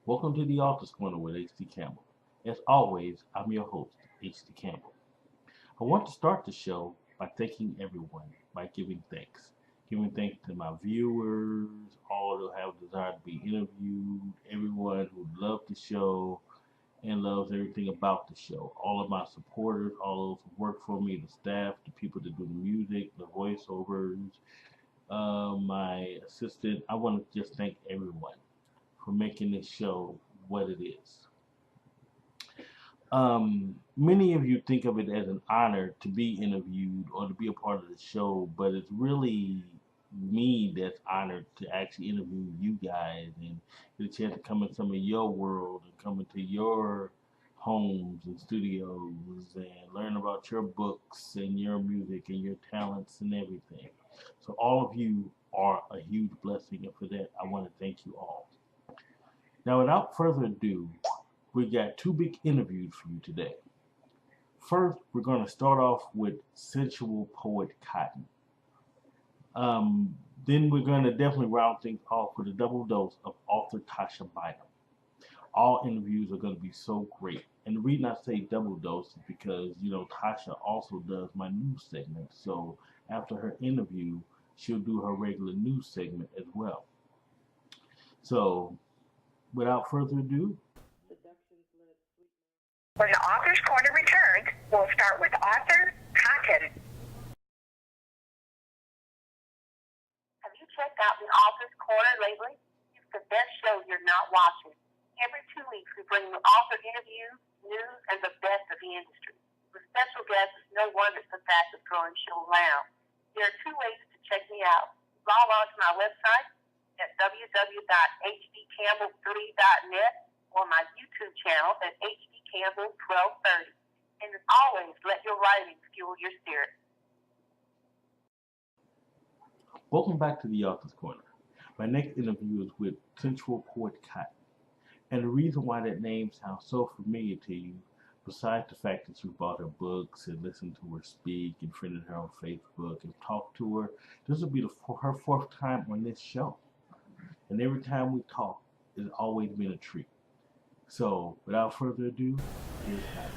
Welcome to the Author's Corner with H.D. Campbell. As always, I'm your host, H.D. Campbell. I want to start the show by thanking everyone, by giving thanks. Giving thanks to my viewers, all who have a desire to be interviewed, everyone who loved the show and loves everything about the show. All of my supporters, all those who work for me, the staff, the people that do the music, the voiceovers, my assistant. I want to just thank everyone for making this show what it is. Many of you think of it as an honor to be interviewed or to be a part of the show, but it's really me that's honored to actually interview you guys and get a chance to come in some of your world and come into your homes and studios and learn about your books and your music and your talents and everything. So all of you are a huge blessing, and for that I want to thank you all. Now, without further ado, we got two big interviews for you today. First, we're going to start off with sensual poet Kottyn. Then we're going to definitely round things off with a double dose of author Tasha Bynum. All interviews are going to be so great. And the reason I say double dose is because, Tasha also does my news segment. So after her interview, she'll do her regular news segment as well. So without further ado, when the Author's Corner returns, we'll start with author Kottyn. Have you checked out the Author's Corner lately? It's the best show you're not watching. Every 2 weeks, we bring you author interviews, news, and the best of the industry. With special guests, it's no wonder it's the fastest growing show around. There are two ways to check me out. Log on to my website at www.hdcampbell3.net or my YouTube channel at HD Campbell 1230. And as always, let your writing fuel your spirit. welcome back to the Author's Corner. My next interview is with sensual poet Kottyn. And the reason why that name sounds so familiar to you, besides the fact that you bought her books and listened to her speak and friended her on Facebook and talked to her, this will be her fourth time on this show. And every time we talk, it's always been a treat. So, without further ado, here's Kottyn.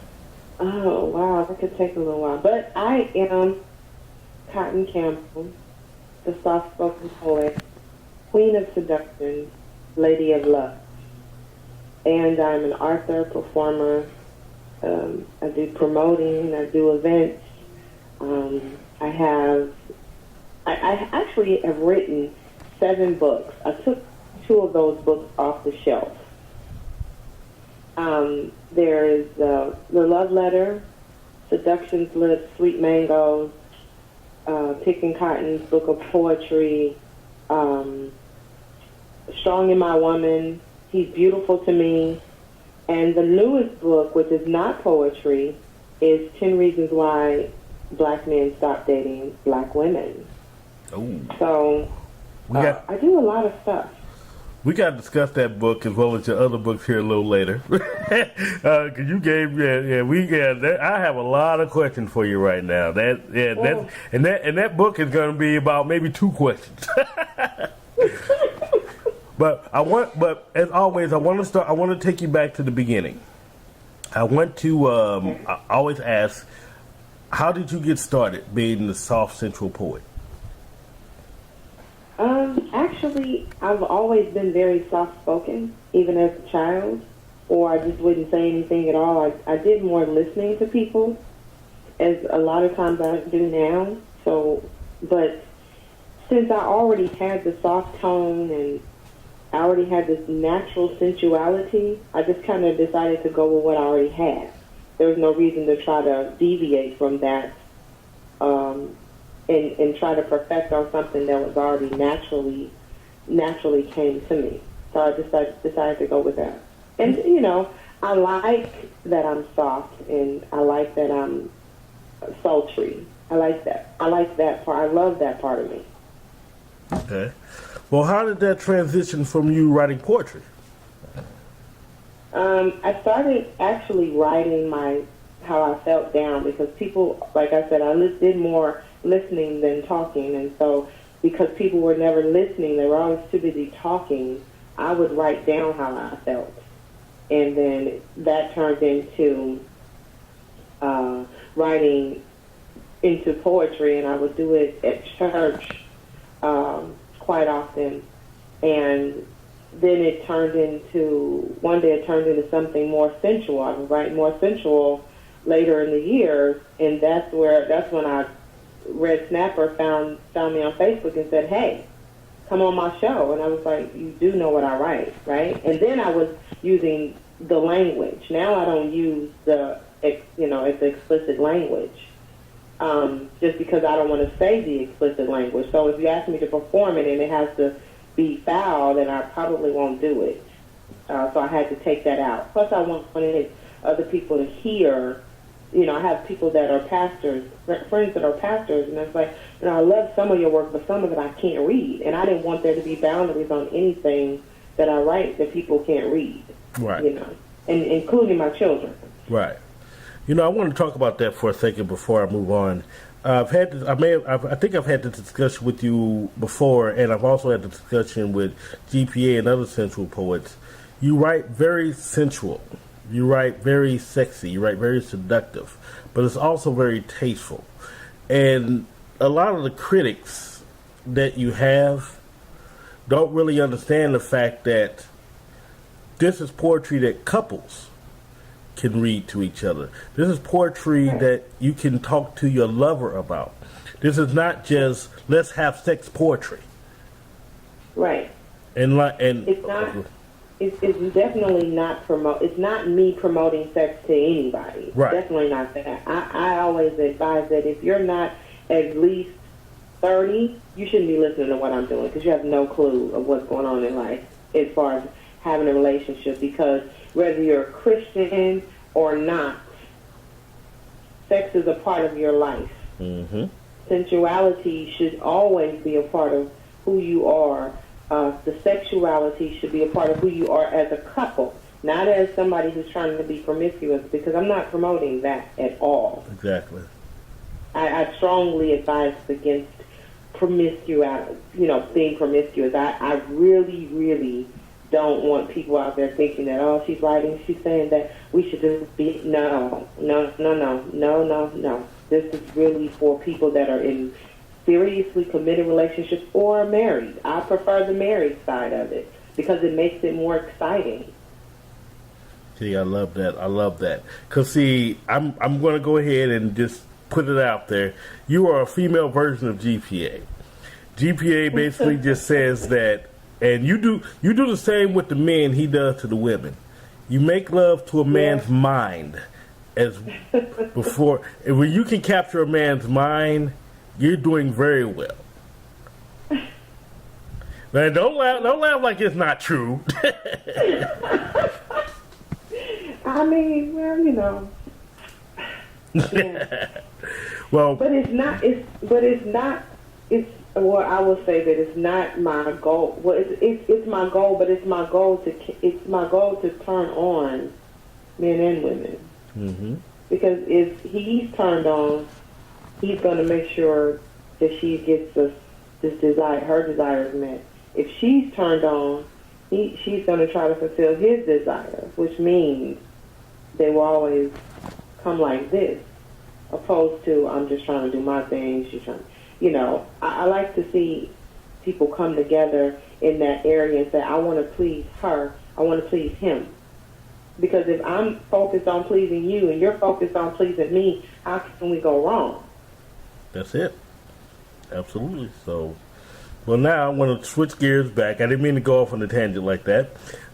Oh, wow, that could take a little while. But I am Kottyn Campbell, the soft-spoken poet, queen of seduction, lady of love. And I'm an author, performer. I do promoting, I do events. I actually have written 7 books. I took 2 of those books off the shelf. There's The Love Letter, Seduction's Lips, Sweet Mangoes, Picking Cotton's Book of Poetry, Strong in My Woman, He's Beautiful to Me, and the newest book, which is not poetry, is 10 Reasons Why Black Men Stop Dating Black Women. Oh. So I do a lot of stuff. We got to discuss that book as well as your other books here a little later. Cause you gave, I have a lot of questions for you right now. That book is going to be about maybe 2 questions. But as always, I want to take you back to the beginning. I always ask, how did you get started being the soft sensual poet? Actually, I've always been very soft-spoken, even as a child, or I just wouldn't say anything at all. I did more listening to people, as a lot of times I do now. But since I already had the soft tone and I already had this natural sensuality, I just kind of decided to go with what I already had. There was no reason to try to deviate from that and try to perfect on something that was already naturally came to me. So I decided to go with that. And, I like that I'm soft, and I like that I'm sultry. I like that. I like that part. I love that part of me. Okay. Well, how did that transition from you writing poetry? I started actually writing how I felt down because people, like I said, I did more listening than talking, and so because people were never listening, they were always too busy talking. I would write down how I felt, and then that turned into writing into poetry, and I would do it at church quite often, and then one day it turned into something more sensual. I would write more sensual later in the years, and that's when Red Snapper found me on Facebook and said, "Hey, come on my show." And I was like, "You do know what I write, right?" And then I was using the language. Now I don't use it's explicit language, just because I don't want to say the explicit language. So if you ask me to perform it and it has to be foul, then I probably won't do it. So I had to take that out. Plus, I wanted other people to hear. I have people that are pastors, friends that are pastors, and it's like, I love some of your work, but some of it I can't read. And I didn't want there to be boundaries on anything that I write that people can't read. Right. And including my children. Right. I want to talk about that for a second before I move on. I think I've had this discussion with you before, and I've also had the discussion with GPA and other sensual poets. You write very sensual. You write very sexy. You write very seductive, but it's also very tasteful. And a lot of the critics that you have don't really understand the fact that this is poetry that couples can read to each other. This is poetry that you can talk to your lover about. This is not just let's have sex poetry. Right. And it's not. It's definitely not It's not me promoting sex to anybody. Right. Definitely not that. I always advise that if you're not at least 30, you shouldn't be listening to what I'm doing because you have no clue of what's going on in life as far as having a relationship. Because whether you're a Christian or not, sex is a part of your life. Mm-hmm. Sensuality should always be a part of who you are. The sexuality should be a part of who you are as a couple, not as somebody who's trying to be promiscuous, because I'm not promoting that at all. Exactly. I strongly advise against promiscuity, being promiscuous. I really, really don't want people out there thinking that, she's saying that we should just be, no. This is really for people that are in seriously committed relationships or married. I prefer the married side of it because it makes it more exciting. See, I love that. Because, see, I'm going to go ahead and just put it out there. You are a female version of GPA. GPA basically just says that, and you do the same with the men he does to the women. You make love to a man's mind as before. And when you can capture a man's mind, you're doing very well. Now, don't laugh like it's not true. I mean, well, Yeah. Well, but it's not. Well, I will say that it's not my goal. Well, it's my goal, but it's my goal to turn on men and women. Mm-hmm. Because if he's turned on, he's going to make sure that she gets her desires met. If she's turned on, she's going to try to fulfill his desires, which means they will always come like this, opposed to I'm just trying to do my thing. She's trying, I like to see people come together in that area and say, I want to please her, I want to please him. Because if I'm focused on pleasing you and you're focused on pleasing me, how can we go wrong? That's it. Absolutely. So, well, now I want to switch gears back. I didn't mean to go off on a tangent like that.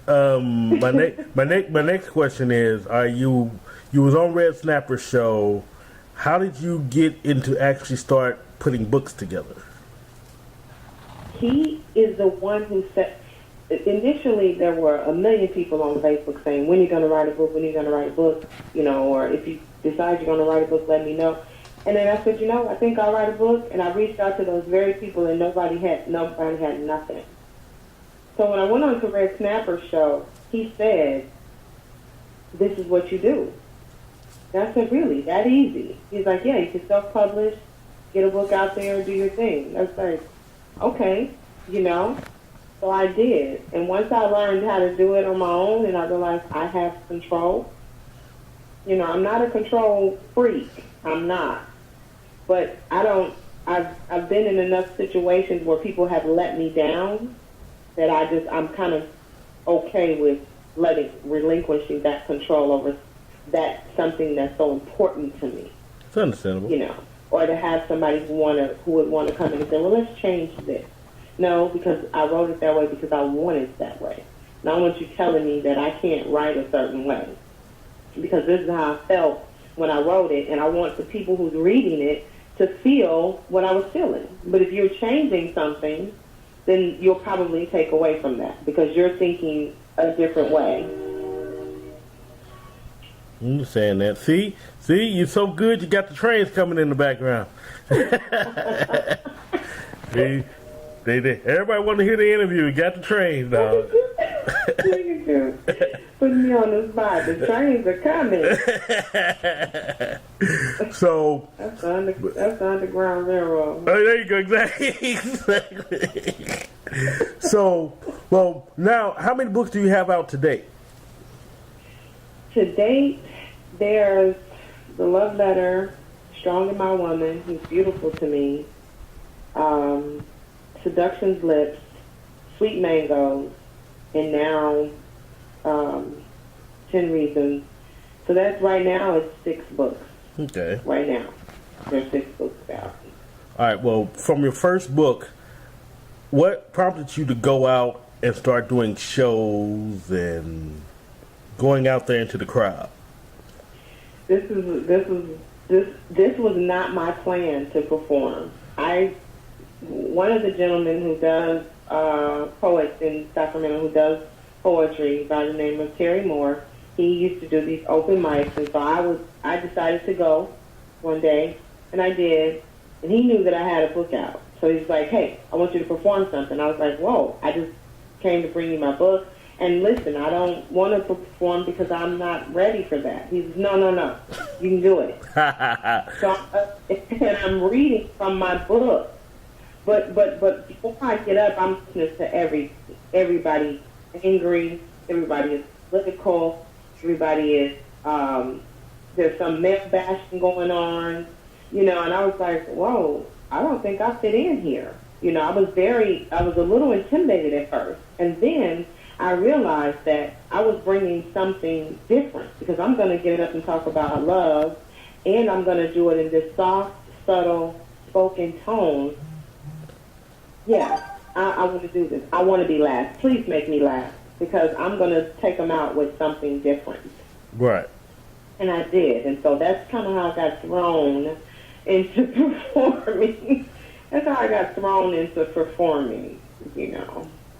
My next question is: you was on Red Snapper's show? How did you get into actually start putting books together? He is the one who said. Initially, there were a million people on Facebook saying, "When are you going to write a book? When are you going to write a book?" Or if you decide you're going to write a book, let me know. And then I said, I think I'll write a book. And I reached out to those very people, and nobody had nothing. So when I went on to Red Snapper's show, he said, "This is what you do." And I said, "Really? That easy?" He's like, "Yeah, you can self-publish, get a book out there, do your thing." I was like, "Okay, So I did. And once I learned how to do it on my own and I realized I have control, I'm not a control freak. I'm not. But I've been in enough situations where people have let me down that I'm kind of okay with relinquishing that control over that something that's so important to me. It's understandable. Or to have somebody who would want to come in and say, well, let's change this. No, because I wrote it that way because I want it that way. And I want you telling me that I can't write a certain way because this is how I felt when I wrote it, and I want the people who's reading it to feel what I was feeling. But if you're changing something, then you'll probably take away from that because you're thinking a different way. I'm saying that. See, you're so good. You got the trains coming in the background. See, everybody want to hear the interview. You got the trains, dog. Look at you, putting me on the spot. The trains are coming. So that's the Underground Railroad. Oh, there you go. Exactly. So, well, now, how many books do you have out to date? To date, there's The Love Letter, Strong in My Woman, who's beautiful to me, Seduction's Lips, Sweet Mangoes, and now 10 Reasons. So that's right now, it's 6 books. Okay. Right now, there's 6 books out. All right, well, from your first book, what prompted you to go out and start doing shows and going out there into the crowd? This was not my plan to perform. One of the gentlemen who does poets in Sacramento, who does poetry by the name of Terry Moore, he used to do these open mics, and so I decided to go one day, and I did, and he knew that I had a book out. So he's like, hey, I want you to perform something. I was like, whoa, I just came to bring you my book. And listen, I don't want to perform because I'm not ready for that. He says, no, you can do it. So and I'm reading from my book. But before I get up, I'm listening to everybody angry, everybody is political, everybody is, there's some male bashing going on, and I was like, whoa, I don't think I fit in here. I was a little intimidated at first. And then I realized that I was bringing something different because I'm going to get up and talk about love, and I'm going to do it in this soft, subtle, spoken tone. Yeah, I want to do this. I want to be last. Please make me laugh because I'm going to take them out with something different. Right. And I did. And so that's kind of how I got thrown into performing. That's how I got thrown into performing,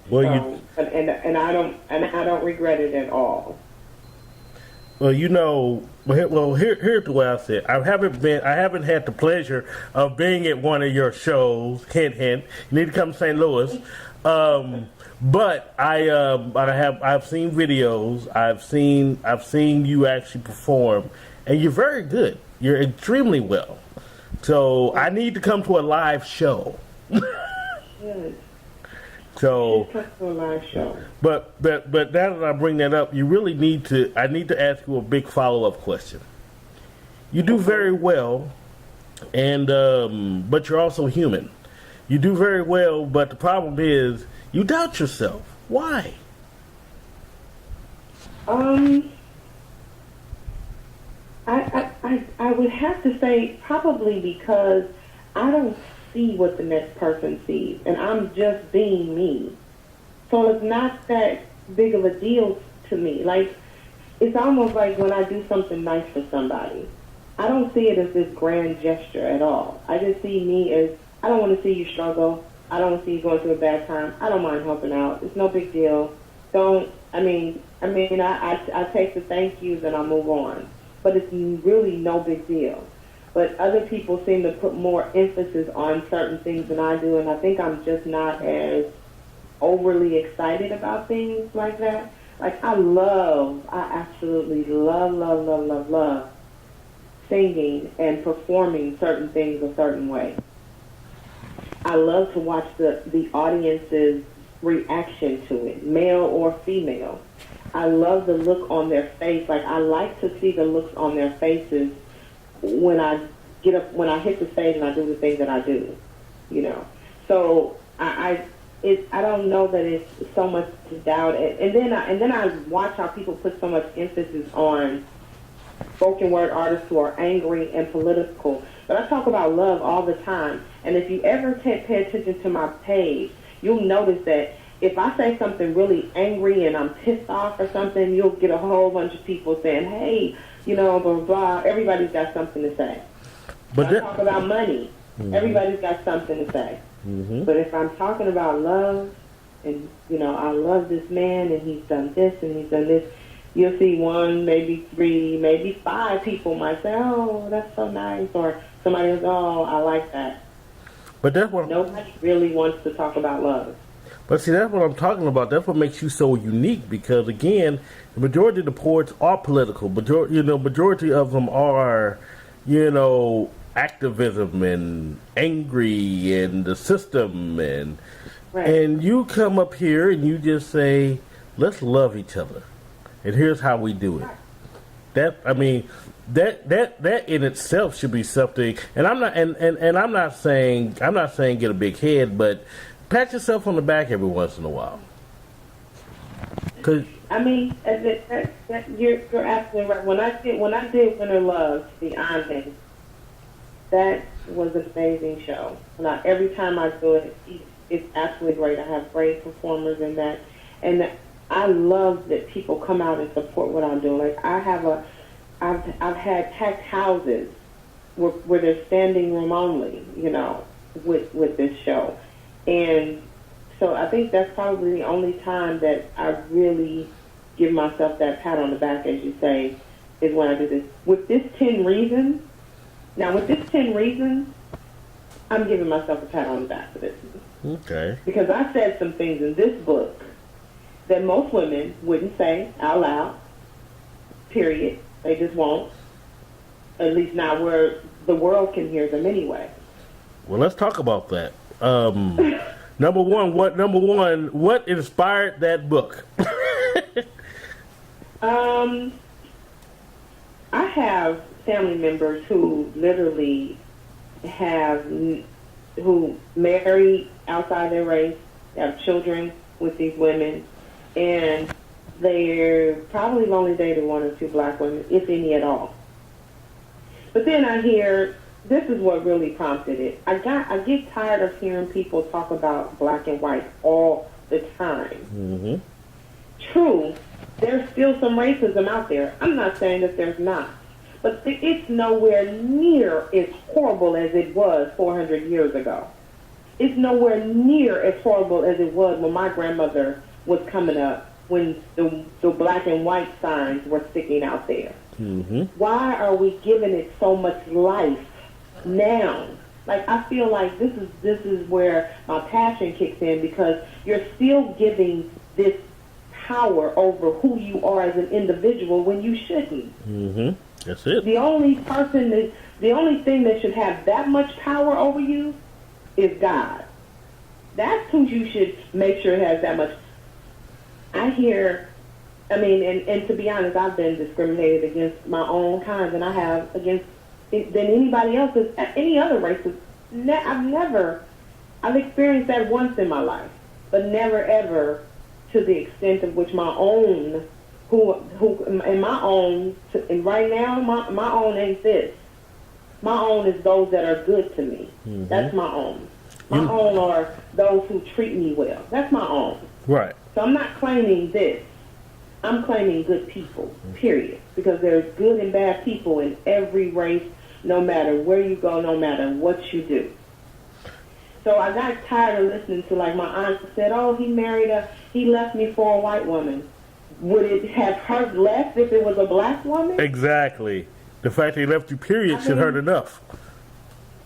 Well, so, and I don't regret it at all. Well, here's the way I said. I haven't had the pleasure of being at one of your shows. Hint, hint. You need to come to St. Louis. But I've seen videos. I've seen you actually perform, and you're very good. You're extremely well. So I need to come to a live show. Good. So, come to a live show. But now that I bring that up, I need to ask you a big follow-up question. You do very well, and but you're also human. You do very well, but the problem is you doubt yourself. Why? I would have to say probably because I don't see what the next person sees, and I'm just being me. So it's not that big of a deal to me. Like, it's almost like when I do something nice for somebody, I don't see it as this grand gesture at all. I just see me as, I don't want to see you struggle. I don't want to see you going through a bad time. I don't mind helping out. It's no big deal. I take the thank yous and I move on. But it's really no big deal. But other people seem to put more emphasis on certain things than I do, and I think I'm just not as overly excited about things like that. Like, I absolutely love singing and performing certain things a certain way. I love to watch the audience's reaction to it, male or female. I love the look on their face. Like, I like to see the looks on their faces when I get up, when I hit the stage and I do the thing that I do, you know. So I don't know that it's so much to doubt it. And then I watch how people put so much emphasis on spoken word artists who are angry and political. But I talk about love all the time. And if you ever pay attention to my page, you'll notice that if I say something really angry and I'm pissed off or something, you'll get a whole bunch of people saying, hey, you know, blah, blah, blah. Everybody's got something to say. But I talk about money. Mm-hmm. Everybody's got something to say. Mm-hmm. But if I'm talking about love and, you know, I love this man and he's done this and he's done this, you'll see 1, maybe 3, maybe 5 people might say, oh, that's so nice. Or somebody else, oh, I like that. But that's what nobody really wants to talk about love. But see, that's what I'm talking about. That's what makes you so unique. Because again, the majority of the poets are political. Majority of them are, you know, activism and angry and the system and right. And you come up here and you just say, let's love each other, and here's how we do it. That in itself should be something. And I'm not and I'm not saying get a big head, but pat yourself on the back every once in a while. Cause I mean, you're absolutely right. When I did Winter Love, the honest, that was an amazing show. Every time I do it, it's absolutely great. I have great performers in that, and I love that people come out and support what I'm doing. Like I've had packed houses where they're standing room only, you know, with this show, and so I think that's probably the only time that I really give myself that pat on the back, as you say, is when I do this. With this 10 reasons. Now, with this 10 reasons, I'm giving myself a pat on the back for this. Okay. Because I said some things in this book that most women wouldn't say out loud, period. They just won't. At least not where the world can hear them anyway. Well, let's talk about that. Number one, what inspired that book? I have family members who literally who marry outside their race, have children with these women, and they're probably only dated 1 or 2 black women, if any at all. But then I hear, this is what really prompted it. I get tired of hearing people talk about black and white all the time. Mm-hmm. True, there's still some racism out there. I'm not saying that there's not. But it's nowhere near as horrible as it was 400 years ago. It's nowhere near as horrible as it was when my grandmother was coming up, when the black and white signs were sticking out there. Mm-hmm. Why are we giving it so much life now? Like, I feel like this is where my passion kicks in, because you're still giving this power over who you are as an individual when you shouldn't. Mm-hmm. That's it. The only thing that should have that much power over you is God. That's who you should make sure has that much. And to be honest, I've been discriminated against my own kind than I have against than anybody else's, any other races. I've experienced that once in my life, but never ever to the extent of which my own. And right now, my own ain't this. My own is those that are good to me. Mm-hmm. That's my own. My own are those who treat me well. That's my own. Right. So I'm not claiming this. I'm claiming good people, period. Because there's good and bad people in every race, no matter where you go, no matter what you do. So I got tired of listening to, like, my aunt said, oh, he left me for a white woman. Would it have hurt less if it was a black woman? Exactly. The fact that he left you, period, should hurt enough.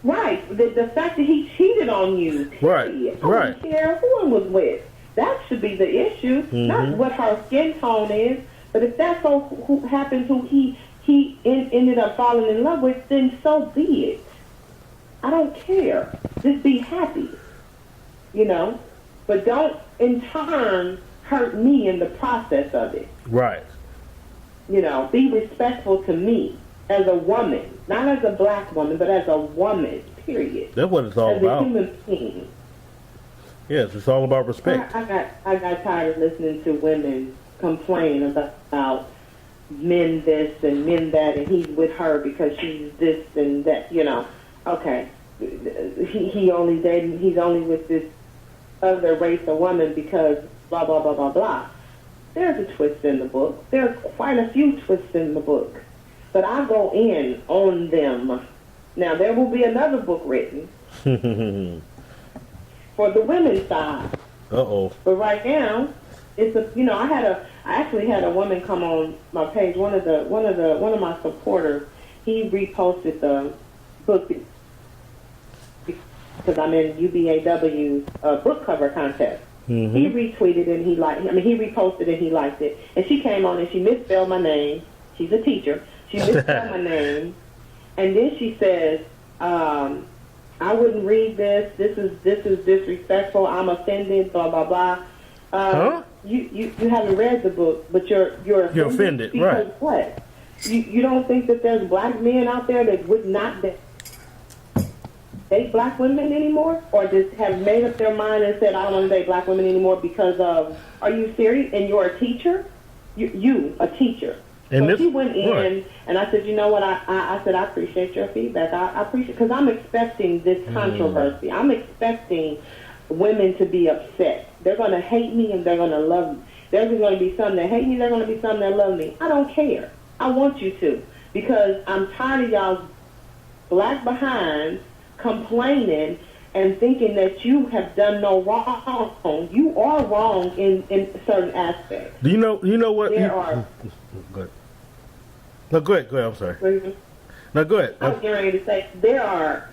Right. The fact that he cheated on you, period. Right. I don't care who he was with. That should be the issue, mm-hmm. Not what her skin tone is. But if that's who happens, who he ended up falling in love with, then so be it. I don't care. Just be happy, you know? but don't in turn hurt me in the process of it. Right. You know, be respectful to me as a woman, not as a black woman, but as a woman, period. That's what it's all as about. As a human being. Yes, it's all about respect. I got tired of listening to women complain about men this and men that, and he's with her because she's this and that. You know, okay, he's only with this other race of woman because blah blah blah blah blah. There's a twist in the book. There's quite a few twists in the book, but I go in on them. Now there will be another book written for the women's side. Uh-oh. But right now, it's I actually had a woman come on my page. One of my supporters, he reposted the book because I'm in UBAW's book cover contest. Mm-hmm. He retweeted and he reposted and he liked it. And she came on and she misspelled my name. She's a teacher. She misspelled my name, and then she says, I wouldn't read this. This is disrespectful. I'm offended. Blah blah blah. Huh? You haven't read the book, but you're offended, because right? What? You don't think that there's black men out there that would not date black women anymore, or just have made up their mind and said I don't want to date black women anymore because of? Are you serious? And you're a teacher. You a teacher. And so she went in, right. And I said, you know what? I said, I appreciate your feedback. I appreciate, because I'm expecting this controversy. I'm expecting women to be upset. They're going to hate me and they're going to love me. There's going to be some that hate me. There's going to be some that love me. I don't care. I want you to, because I'm tired of y'all's black behinds complaining and thinking that you have done no wrong. You are wrong in certain aspects. Do you know what? There are. Go ahead. No, go ahead. I'm sorry. Mm-hmm. No, go ahead. I was getting ready to say there are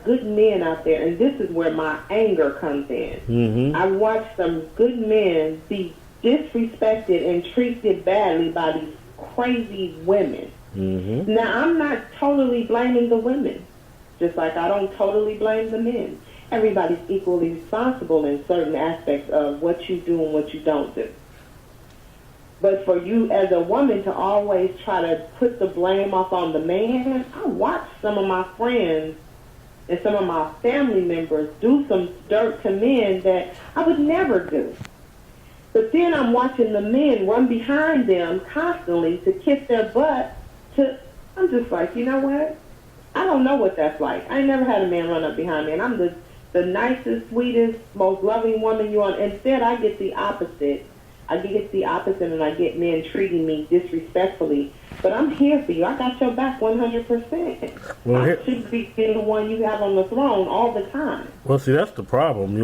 good men out there, and this is where my anger comes in. Mm-hmm. I watched some good men be disrespected and treated badly by these crazy women. Mm-hmm. Now, I'm not totally blaming the women, just like I don't totally blame the men. Everybody's equally responsible in certain aspects of what you do and what you don't do. But for you as a woman to always try to put the blame off on the man, I watched some of my friends and some of my family members do some dirt to men that I would never do. But then I'm watching the men run behind them constantly to kiss their butt. I'm just like, you know what? I don't know what that's like. I ain't never had a man run up behind me, and I'm the nicest, sweetest, most loving woman you want. Instead, I get the opposite. And I get men treating me disrespectfully. But I'm here for you. I got your back 100%. Well, I should be the one you have on the throne all the time. Well, see, that's the problem.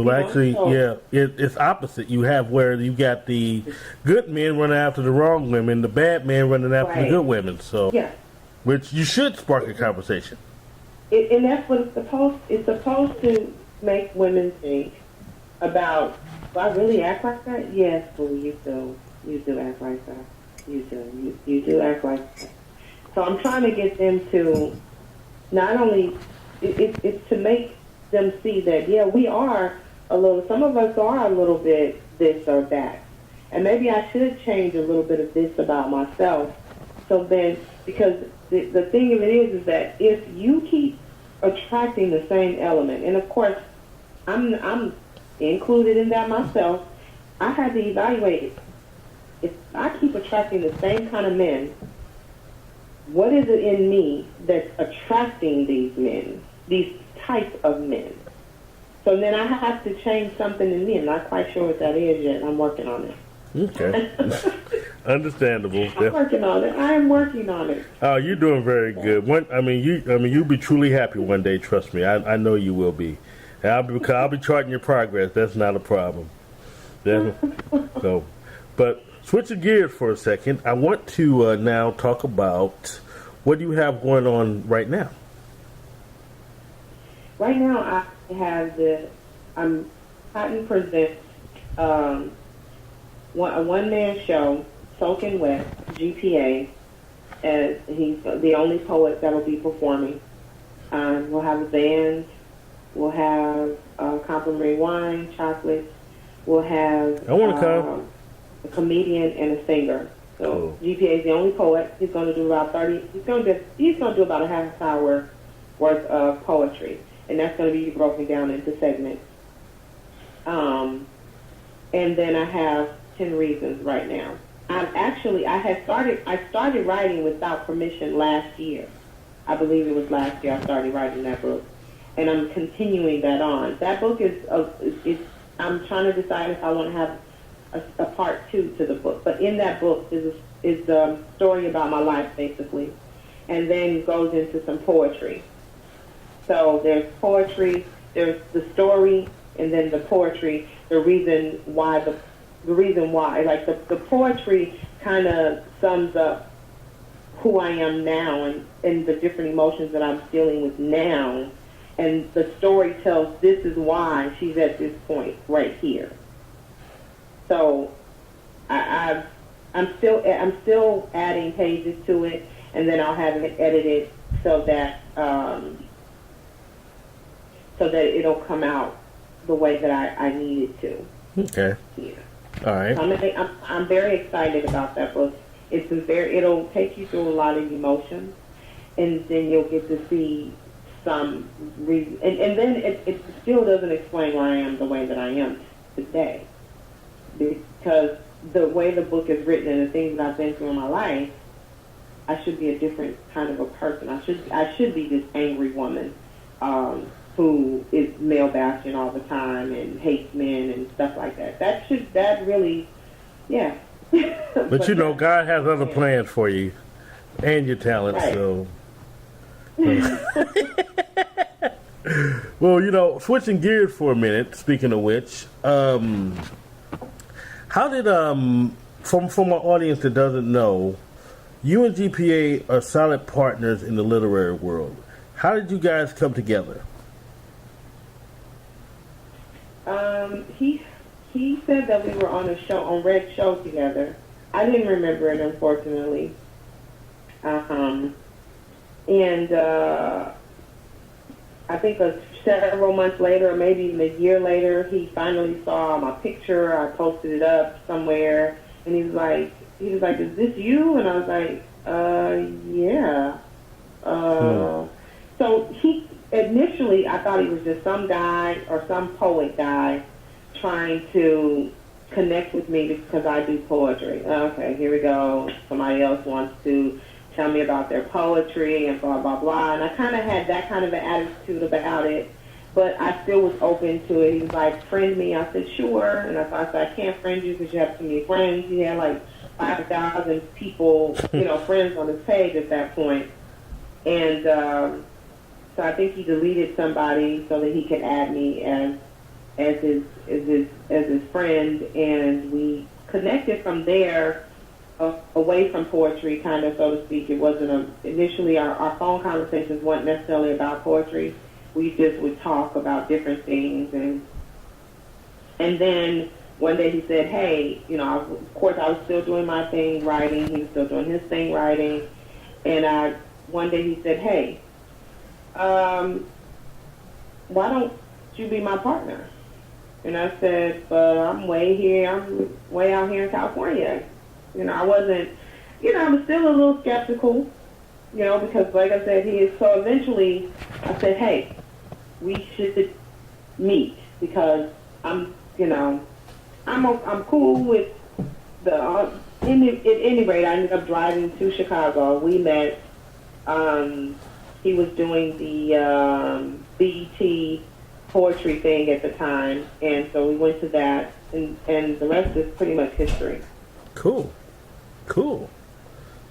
It's opposite. You have where you got the good men running after the wrong women, the bad men running after the good women. So, yeah. Which you should spark a conversation. And that's what it's supposed to make women think about. Do I really act like that? Yes, boo, you do. You do act like that. You do. You do act like that. So I'm trying to get them to not only, it's to make them see that, yeah, we are some of us are a little bit this or that. And maybe I should change a little bit of this about myself. So then, because the thing of it is that if you keep attracting the same element, and of course, I'm included in that myself, I had to evaluate it. If I keep attracting the same kind of men, what is it in me that's attracting these men, these types of men? So then I have to change something in me. I'm not quite sure what that is yet. I'm working on it. Okay. Understandable. I'm working on it. I am working on it. Oh, you're doing very good. You'll be truly happy one day. Trust me. I know you will be. I'll be charting your progress. That's not a problem. But switching gears for a second, I want to now talk about what you have going on right now. Right now, I have Kottyn presents a one-man show, Soaking Wet, GPA, as he's the only poet that will be performing. We'll have a band. We'll have complimentary wine, chocolates, We'll have I want to come. a comedian and a singer. So Cool. GPA is the only poet. He's going to do about 30. He's going to do about a half hour worth of poetry, and that's going to be broken down into segments. And then I have 10 reasons right now. I started writing without permission last year. I believe it was last year I started writing that book, and I'm continuing that on. That book I'm trying to decide if I want to have a part 2 to the book. But in that book is the story about my life, basically, and then goes into some poetry. So there's poetry, there's the story, and then the poetry. The reason why, like the poetry kind of sums up who I am now and the different emotions that I'm dealing with now. And the story tells this is why she's at this point right here. So I'm still adding pages to it, and then I'll have it edited so that it'll come out the way that I need it to. Okay. Yeah. All right. I'm very excited about that book. It'll take you through a lot of emotions, and then you'll get to see some reason. And then it still doesn't explain why I am the way that I am today, because the way the book is written and the things that I've been through in my life, I should be a different kind of a person. I should be this angry woman who is male bashing all the time and hates men and stuff like that. That really, yeah. But you know, God has other plans for you and your talent. Right. So, well, you know, switching gears for a minute. Speaking of which, how did from my audience that doesn't know, you and GPA are solid partners in the literary world. How did you guys come together? He said that we were on a show, on Red Show together. I didn't remember it, unfortunately. And I think several months later, or maybe even a year later, he finally saw my picture. I posted it up somewhere, and he was like, "Is this you?" And I was like, "Yeah." So initially, I thought he was just some guy or some poet guy trying to connect with me because I do poetry. Okay, here we go. Somebody else wants to tell me about their poetry and blah, blah, blah. And I kind of had that kind of an attitude about it, but I still was open to it. He was like, "Friend me." I said, "Sure." And I said, "I can't friend you because you have too many friends." He had like 5,000 people, friends on his page at that point. And so I think he deleted somebody so that he could add me as his friend, and we connected from there, away from poetry, kind of, so to speak. It wasn't initially our phone conversations weren't necessarily about poetry. We just would talk about different things, and then one day he said, "Hey, of course I was still doing my thing writing. He was still doing his thing writing, and one day he said, 'Hey, why don't you be my partner?' And I said, "But I'm way out here in California." I wasn't, I was still a little skeptical, because like I said, he is. So eventually I said, "Hey, we should meet because I'm cool with the, at any rate, I ended up driving to Chicago. We met, he was doing the BET poetry thing at the time, and so we went to that, and the rest is pretty much history. Cool.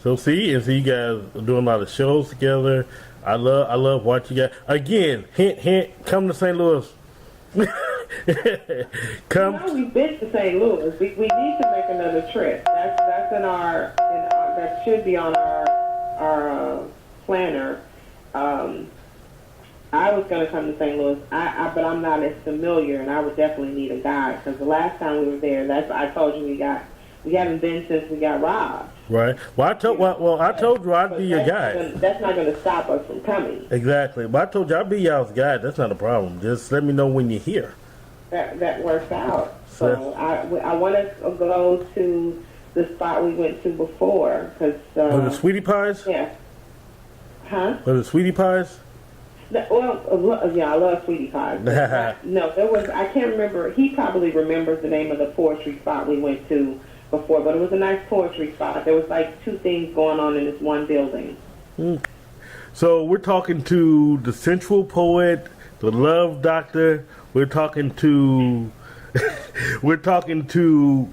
So you guys are doing a lot of shows together. I love watching you guys. Again, hint, come to St. Louis. Come. We've been to St. Louis. We need to make another trip. That's in our that should be on our planner. I was going to come to St. Louis, but I'm not as familiar, and I would definitely need a guide, because the last time we were there, I told you we haven't been since we got robbed. Right. Well, I told you I'd be your guide. That's not going to stop us from coming. Exactly. But I told you I'd be y'all's guide. That's not a problem. Just let me know when you're here. that works out. So I want to go to the spot we went to before because the Sweetie Pies? Yeah. Huh? The Sweetie Pies? Well, yeah, I love Sweetie Pies. No, there was, I can't remember. He probably remembers the name of the poetry spot we went to before, but it was a nice poetry spot. There was like two things going on in this one building. So we're talking to the sensual poet, the love doctor. We're talking to we're talking to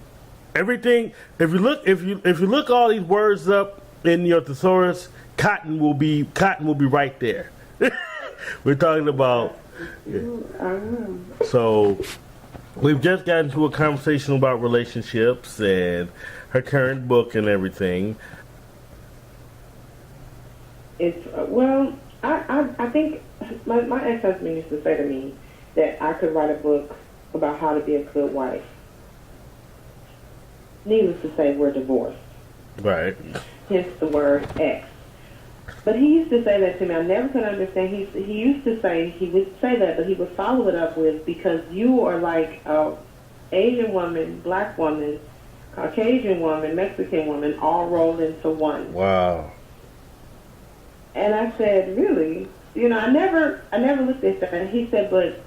everything. If you look all these words up in your thesaurus, Kottyn will be right there. We're talking about. So we've just gotten to a conversation about relationships and her current book and everything. It's well, I think my ex-husband used to say to me that I could write a book about how to be a good wife. Needless to say, we're divorced. Right. Hence the word ex. But he used to say that to me. I never could understand. He used to say, he would say that, but he would follow it up with, because you are like a Asian woman, black woman, Caucasian woman, Mexican woman, all rolled into one. Wow. And I said, really? You know, I never looked at that. And he said, but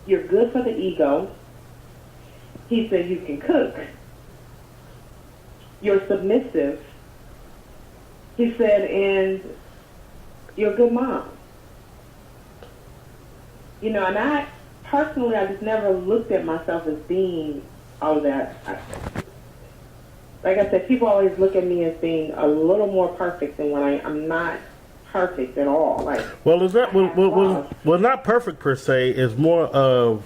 you're good for the ego. He said, you can cook. You're submissive. He said, and you're a good mom. You know, and I just never looked at myself as being all that. Like I said, people always look at me as being a little more perfect than when I'm not perfect at all. Like, well, is that well, not perfect per se. It's more of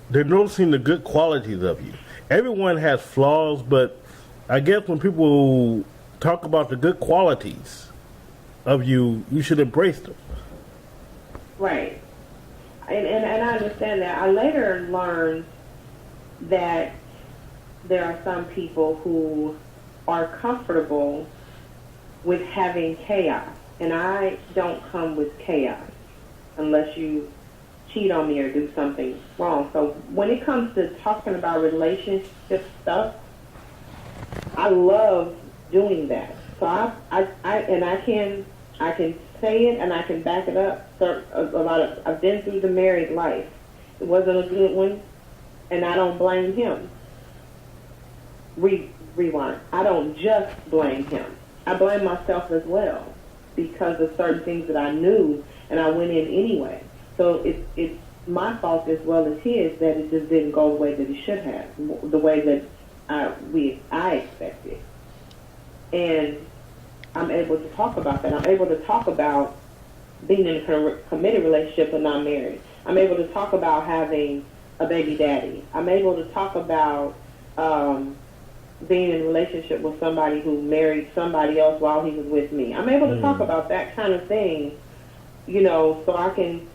they're noticing the good qualities of you. Everyone has flaws, but I guess when people talk about the good qualities of you, you should embrace them. Right. And I understand that. I later learned that there are some people who are comfortable with having chaos. And I don't come with chaos unless you cheat on me or do something wrong. So when it comes to talking about relationship stuff, I love doing that. So I can say it and I can back it up. So I've been through the married life. It wasn't a good one, and I don't blame him. Rewind. I don't just blame him. I blame myself as well because of certain things that I knew, and I went in anyway. So it's my fault as well as his that it just didn't go the way that it should have, the way that I expected. And I'm able to talk about that. I'm able to talk about being in a committed relationship but not married. I'm able to talk about having a baby daddy. I'm able to talk about being in a relationship with somebody who married somebody else while he was with me. I'm able to talk about that kind of thing, you know, so I can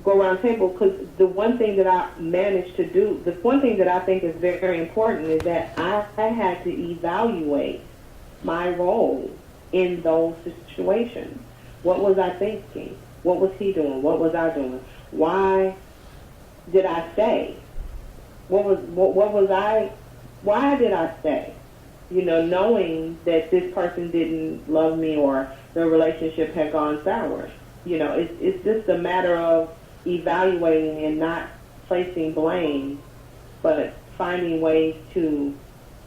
go around the table, because the one thing that I managed to do, the one thing that I think is very, very important is that I had to evaluate my role in those situations. What was I thinking? What was he doing? What was I doing? Why did I stay? Why did I stay? You know, knowing that this person didn't love me or the relationship had gone sour. You know, it's just a matter of evaluating and not placing blame, but finding ways to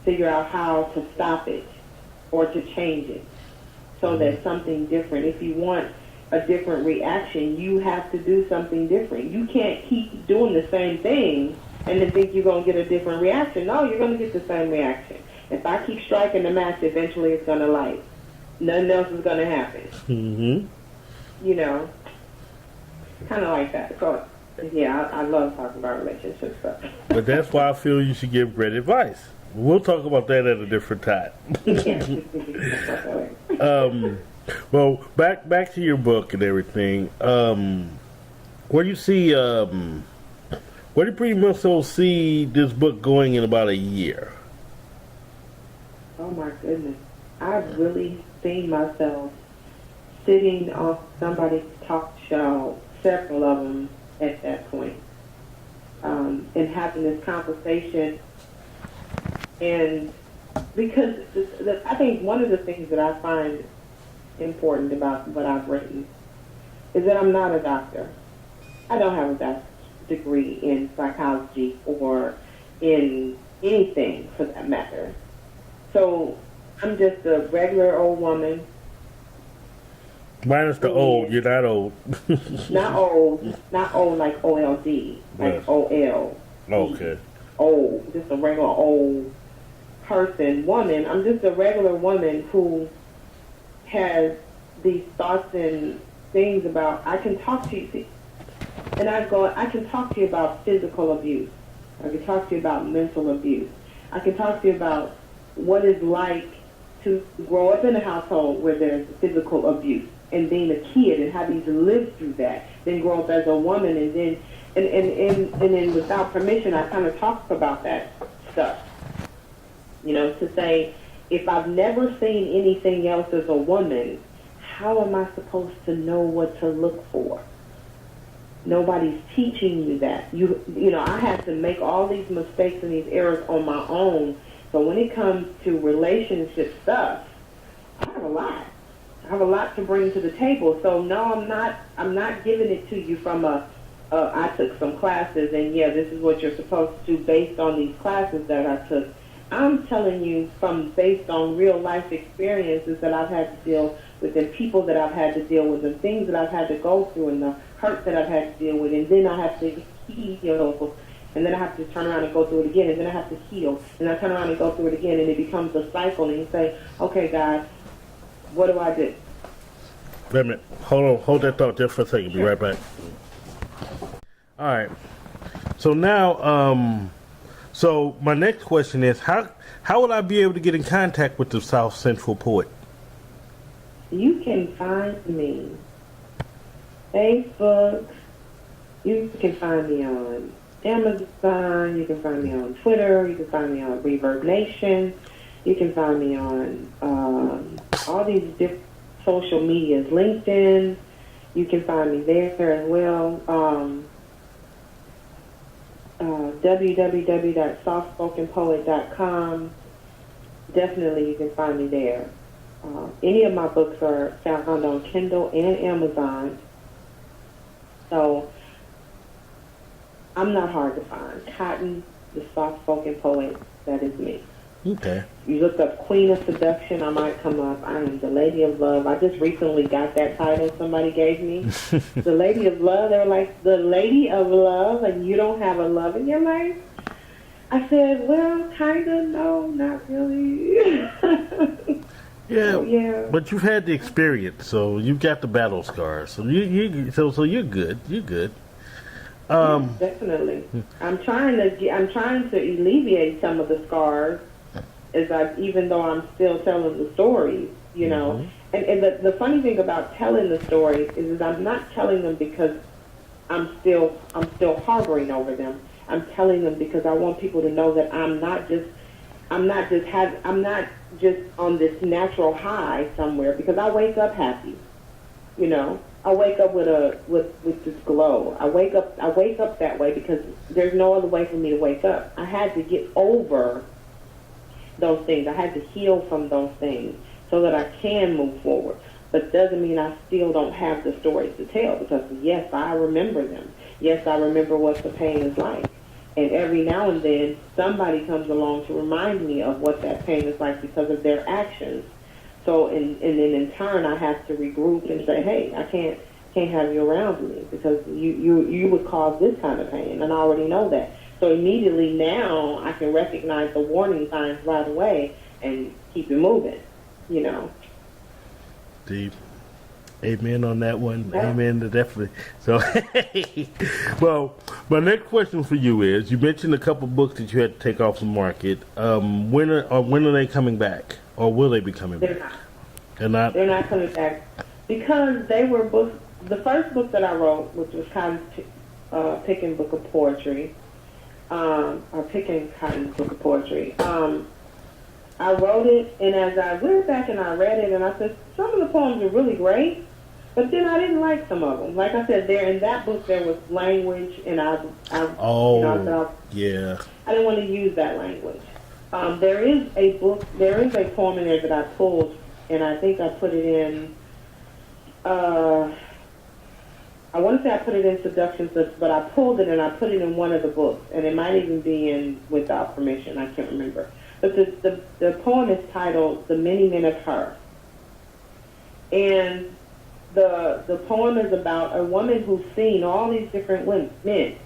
figure out how to stop it or to change it so that something different. If you want a different reaction, you have to do something different. You can't keep doing the same thing and then think you're going to get a different reaction. No, you're going to get the same reaction. If I keep striking the match, eventually it's going to light. Nothing else is going to happen. Mm-hmm. You know, kind of like that. So, yeah, I love talking about relationship stuff. But that's why I feel you should give great advice. We'll talk about that at a different time. Well, back to your book and everything. Where do you see? Where do you pretty much so see this book going in about a year? Oh my goodness, I've really seen myself sitting on somebody's talk show, several of them at that point. and having this conversation. And because I think one of the things that I find important about what I've written is that I'm not a doctor. I don't have a bachelor's degree in psychology or in anything for that matter. So I'm just a regular old woman. Minus the old, you're not old. Not old like OLD, like Yes. OL. Okay. Old, just a regular old woman. I'm just a regular woman who has these thoughts and things about, I can talk to you, and I can talk to you about physical abuse. I can talk to you about mental abuse. I can talk to you about what it's like to grow up in a household where there's physical abuse and being a kid and having to live through that, then grow up as a woman, and then without permission, I kind of talk about that stuff. You know, to say, if I've never seen anything else as a woman, how am I supposed to know what to look for? Nobody's teaching you that. You know, I had to make all these mistakes and these errors on my own. So when it comes to relationship stuff, I have a lot. I have a lot to bring to the table. So no, I'm not giving it to you from I took some classes and yeah, this is what you're supposed to do based on these classes that I took. I'm telling you based on real life experiences that I've had to deal with, and people that I've had to deal with, and things that I've had to go through, and the hurt that I've had to deal with, and then I have to heal, and then I have to turn around and go through it again, and then I have to heal, and I turn around and go through it again, and it becomes a cycle, and you say, okay, God, what do I do? Wait a minute. Hold that thought just for a second. Be right back. All right. So now, so my next question is, how will I be able to get in contact with the South Central Poet? You can find me Facebook. You can find me on Amazon. You can find me on Twitter. You can find me on Reverb Nation. You can find me on all these different social medias. LinkedIn. You can find me there as well. www.softspokenpoet.com. Definitely, you can find me there. Any of my books are found on Kindle and Amazon. So I'm not hard to find. Kottyn, the soft-spoken poet, that is me. Okay. You look up Queen of Seduction, I might come up. I am the Lady of Love. I just recently got that title somebody gave me. The Lady of Love. They were like, the Lady of Love, and you don't have a love in your life? I said, well, kind of, no, not really. Yeah, yeah. But you've had the experience, so you've got the battle scars. So so you're good. You're good. Definitely. I'm trying to alleviate some of the scars, even though I'm still telling the stories, you know. And the funny thing about telling the stories is I'm not telling them because I'm still harboring over them. I'm telling them because I want people to know that I'm not just on this natural high somewhere, because I wake up happy, you know. I wake up with this glow. I wake up that way because there's no other way for me to wake up. I had to get over those things. I had to heal from those things so that I can move forward. But doesn't mean I still don't have the stories to tell, because yes, I remember them. Yes, I remember what the pain is like. And every now and then, somebody comes along to remind me of what that pain is like because of their actions. So, and then in turn, I have to regroup and say, hey, I can't have you around me because you would cause this kind of pain, and I already know that. So immediately now, I can recognize the warning signs right away and keep it moving, you know. Deep. Amen on that one. Yeah. Amen to definitely. So, well, my next question for you is: you mentioned a couple books that you had to take off the market. When are they coming back, or will they be coming back? Not. They're not. They're not coming back because they were books. The first book that I wrote, which was Kottyn's Picking Book of Poetry, or Picking Kottyn's Book of Poetry. I wrote it, and as I went back and I read it, and I said, some of the poems are really great, But then I didn't like some of them. Like I said, there in that book there was language, and I yeah. I didn't want to use that language. There is a poem in there that I pulled, and I think I put it in. I want to say I put it in Seduction, but I pulled it and I put it in one of the books, and it might even be in Without Permission. I can't remember. But the poem is titled "The Many Men of Her," and the poem is about a woman who's seen all these different men,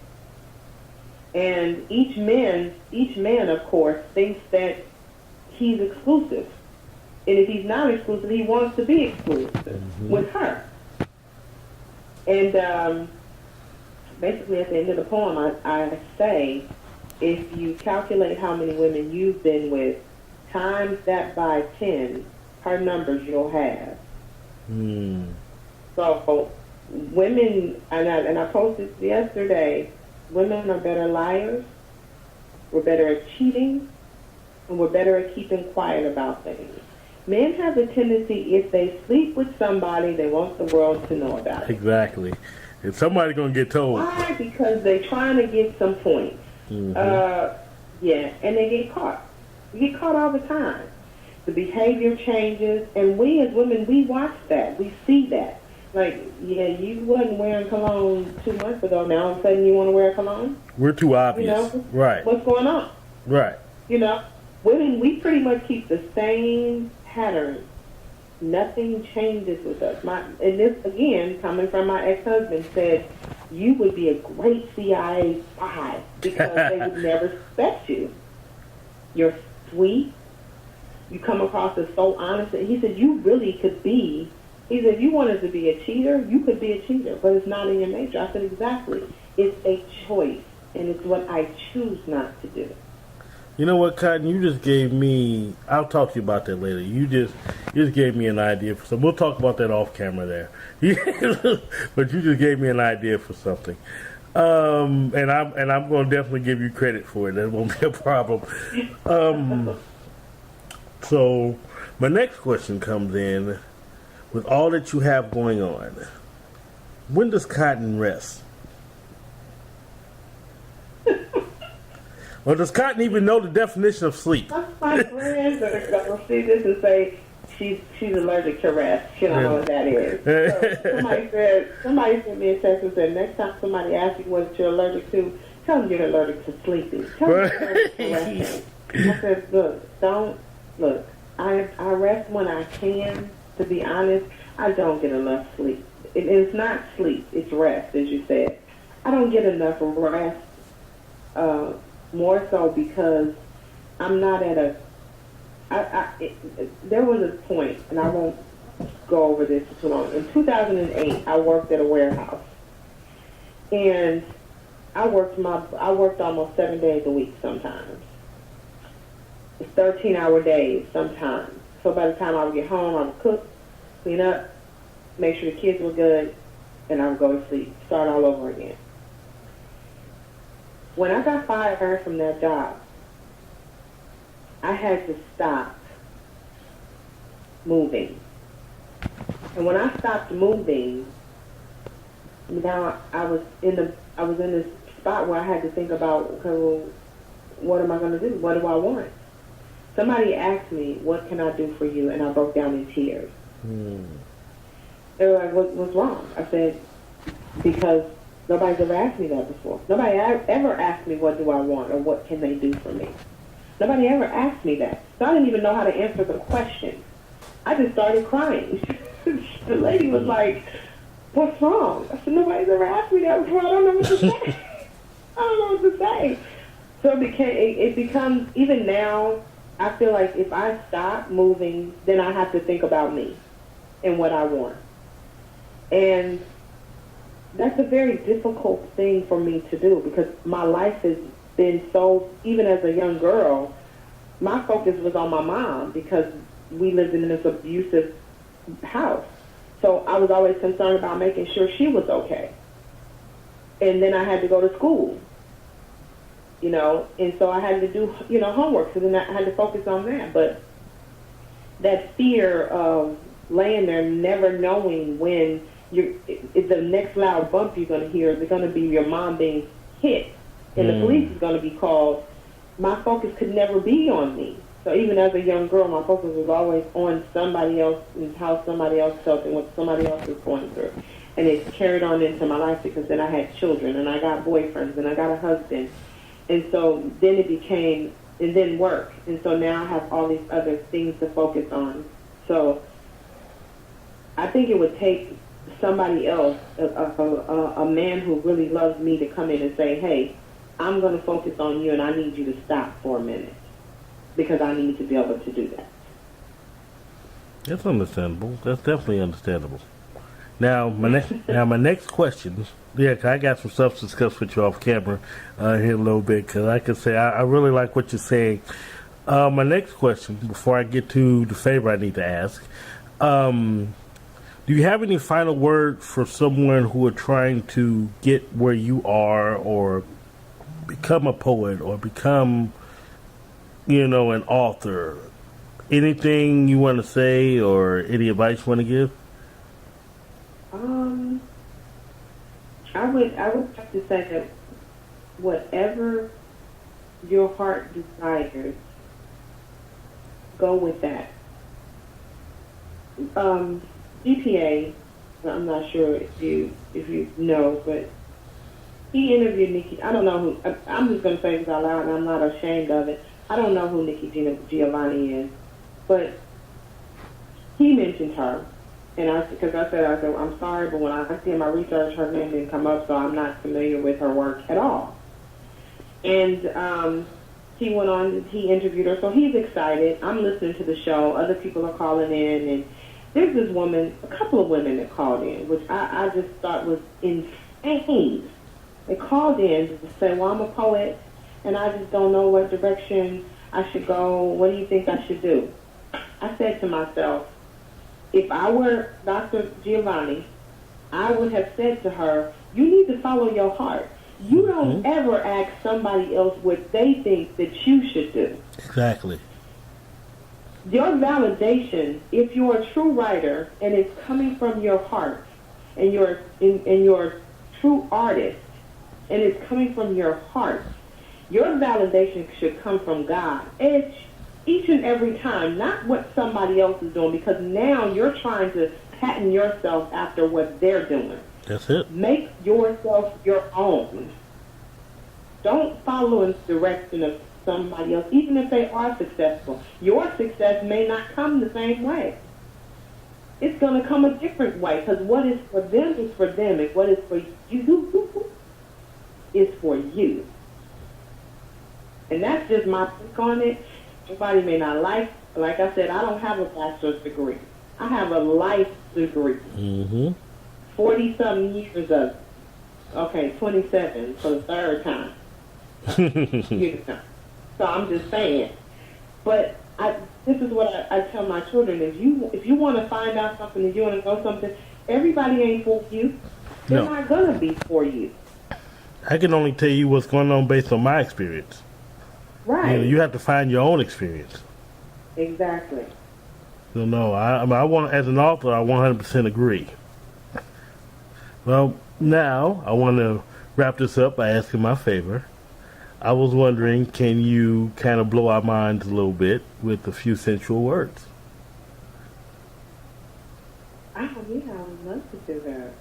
and each man, of course, thinks that he's exclusive, and if he's not exclusive, he wants to be exclusive with her. And basically, at the end of the poem, I say, if you calculate how many women you've been with, times that by 10, her numbers you'll have. So women, and I posted yesterday, women are better liars, we're better at cheating, and we're better at keeping quiet about things. Men have a tendency, if they sleep with somebody, they want the world to know about it. Exactly. If somebody's going to get told. Why? Because they're trying to get some points. Yeah, and they get caught. We get caught all the time. The behavior changes, and we as women, we watch that. We see that. Like, yeah, you wasn't wearing cologne 2 months ago. Now all of a sudden you want to wear cologne? We're too obvious. You know? Right. What's going on? Right. You know? Women, we pretty much keep the same pattern. Nothing changes with us. And this, again, coming from my ex-husband, said, you would be a great CIA spy because they would never suspect you. You're sweet. You come across as so honest. And he said, you really could be. He said, if you wanted to be a cheater, you could be a cheater, but it's not in your nature. I said, exactly. It's a choice, and it's what I choose not to do. You know what, Kottyn? You just gave me. I'll talk to you about that later. You just gave me an idea for something. We'll talk about that off camera there. But you just gave me an idea for something, and I'm going to definitely give you credit for it. That won't be a problem. So my next question comes in. With all that you have going on, when does Kottyn rest? Or does Kottyn even know the definition of sleep? My friends are going to see this and say she's allergic to rest. She don't know what that is. So somebody sent me a text and said, next time somebody asks you what you're allergic to, tell them you're allergic to sleeping. Tell them you're allergic to resting. I said, look, I rest when I can. To be honest, I don't get enough sleep. It's not sleep, it's rest, as you said. I don't get enough rest, more so because I'm not at there was a point, and I won't go over this too long. In 2008, I worked at a warehouse. And I worked almost 7 days a week sometimes. It's 13-hour days sometimes. So by the time I would get home, I would cook, clean up, make sure the kids were good, and I would go to sleep, start all over again. When I got fired from that job, I had to stop moving. And when I stopped moving, now I was in this spot where I had to think about, okay, well, what am I going to do? What do I want? Somebody asked me, what can I do for you? And I broke down in tears. They were like, what's wrong? I said, because nobody's ever asked me that before. Nobody ever asked me, what do I want, or what can they do for me? Nobody ever asked me that. So I didn't even know how to answer the question. I just started crying. The lady was like, what's wrong? I said, nobody's ever asked me that before. I don't know what to say. I don't know what to say. So it becomes, even now, I feel like if I stop moving, then I have to think about me and what I want. And that's a very difficult thing for me to do because my life has been so, even as a young girl, my focus was on my mom because we lived in this abusive house. So I was always concerned about making sure she was okay. And then I had to go to school. And so I had to do, homework. So then I had to focus on that. But that fear of laying there, never knowing when the next loud bump you're going to hear is going to be your mom being hit, and the police is going to be called. My focus could never be on me. So even as a young girl, my focus was always on somebody else and how somebody else felt and what somebody else was going through. And it carried on into my life because then I had children and I got boyfriends and I got a husband. And so then it became, and then work. And so now I have all these other things to focus on. So I think it would take somebody else, a man who really loves me, to come in and say, hey, I'm going to focus on you and I need you to stop for a minute because I need to be able to do that. That's understandable. That's definitely understandable. Now, my next question, 'cause I got some stuff to discuss with you off camera here a little bit, because I can say I really like what you're saying. My next question, before I get to the favor I need to ask, do you have any final words for someone who are trying to get where you are, or become a poet, or become, an author? Anything you want to say, or any advice you want to give? I would have to say that whatever your heart desires, go with that. GPA, I'm not sure if you know, but he interviewed Nikki. I don't know who. I'm just going to say this out loud, and I'm not ashamed of it. I don't know who Nikki Giovanni is, but he mentioned her. And because I said, I'm sorry, but when I did my research, her name didn't come up, so I'm not familiar with her work at all. And he went on, he interviewed her, so he's excited. I'm listening to the show. Other people are calling in, and there's this woman, a couple of women that called in, which I just thought was insane. They called in to say, well, I'm a poet, and I just don't know what direction I should go. What do you think I should do? I said to myself, if I were Dr. Giovanni, I would have said to her, you need to follow your heart. You don't ever ask somebody else what they think that you should do. Exactly. Your validation, if you're a true writer and it's coming from your heart, and you're a true artist and it's coming from your heart, your validation should come from God. It's each and every time, not what somebody else is doing, because now you're trying to pattern yourself after what they're doing. That's it. Make yourself your own. Don't follow in the direction of somebody else, even if they are successful. Your success may not come the same way. It's going to come a different way, because what is for them is for them, and what is for you is for you. And that's just my take on it. Everybody may not like I said, I don't have a bachelor's degree. I have a life degree. 40-something years of it. Okay, 27 for the third time. So I'm just saying. But this is what I tell my children. If you want to find out something, if you want to know something, everybody ain't for you. They're not going to be for you. I can only tell you what's going on based on my experience. Right. You have to find your own experience. Exactly. So no, I want, as an author, I 100% agree. Well, now I want to wrap this up by asking my favor. I was wondering, can you kind of blow our minds a little bit with a few sensual words? I would love to do that.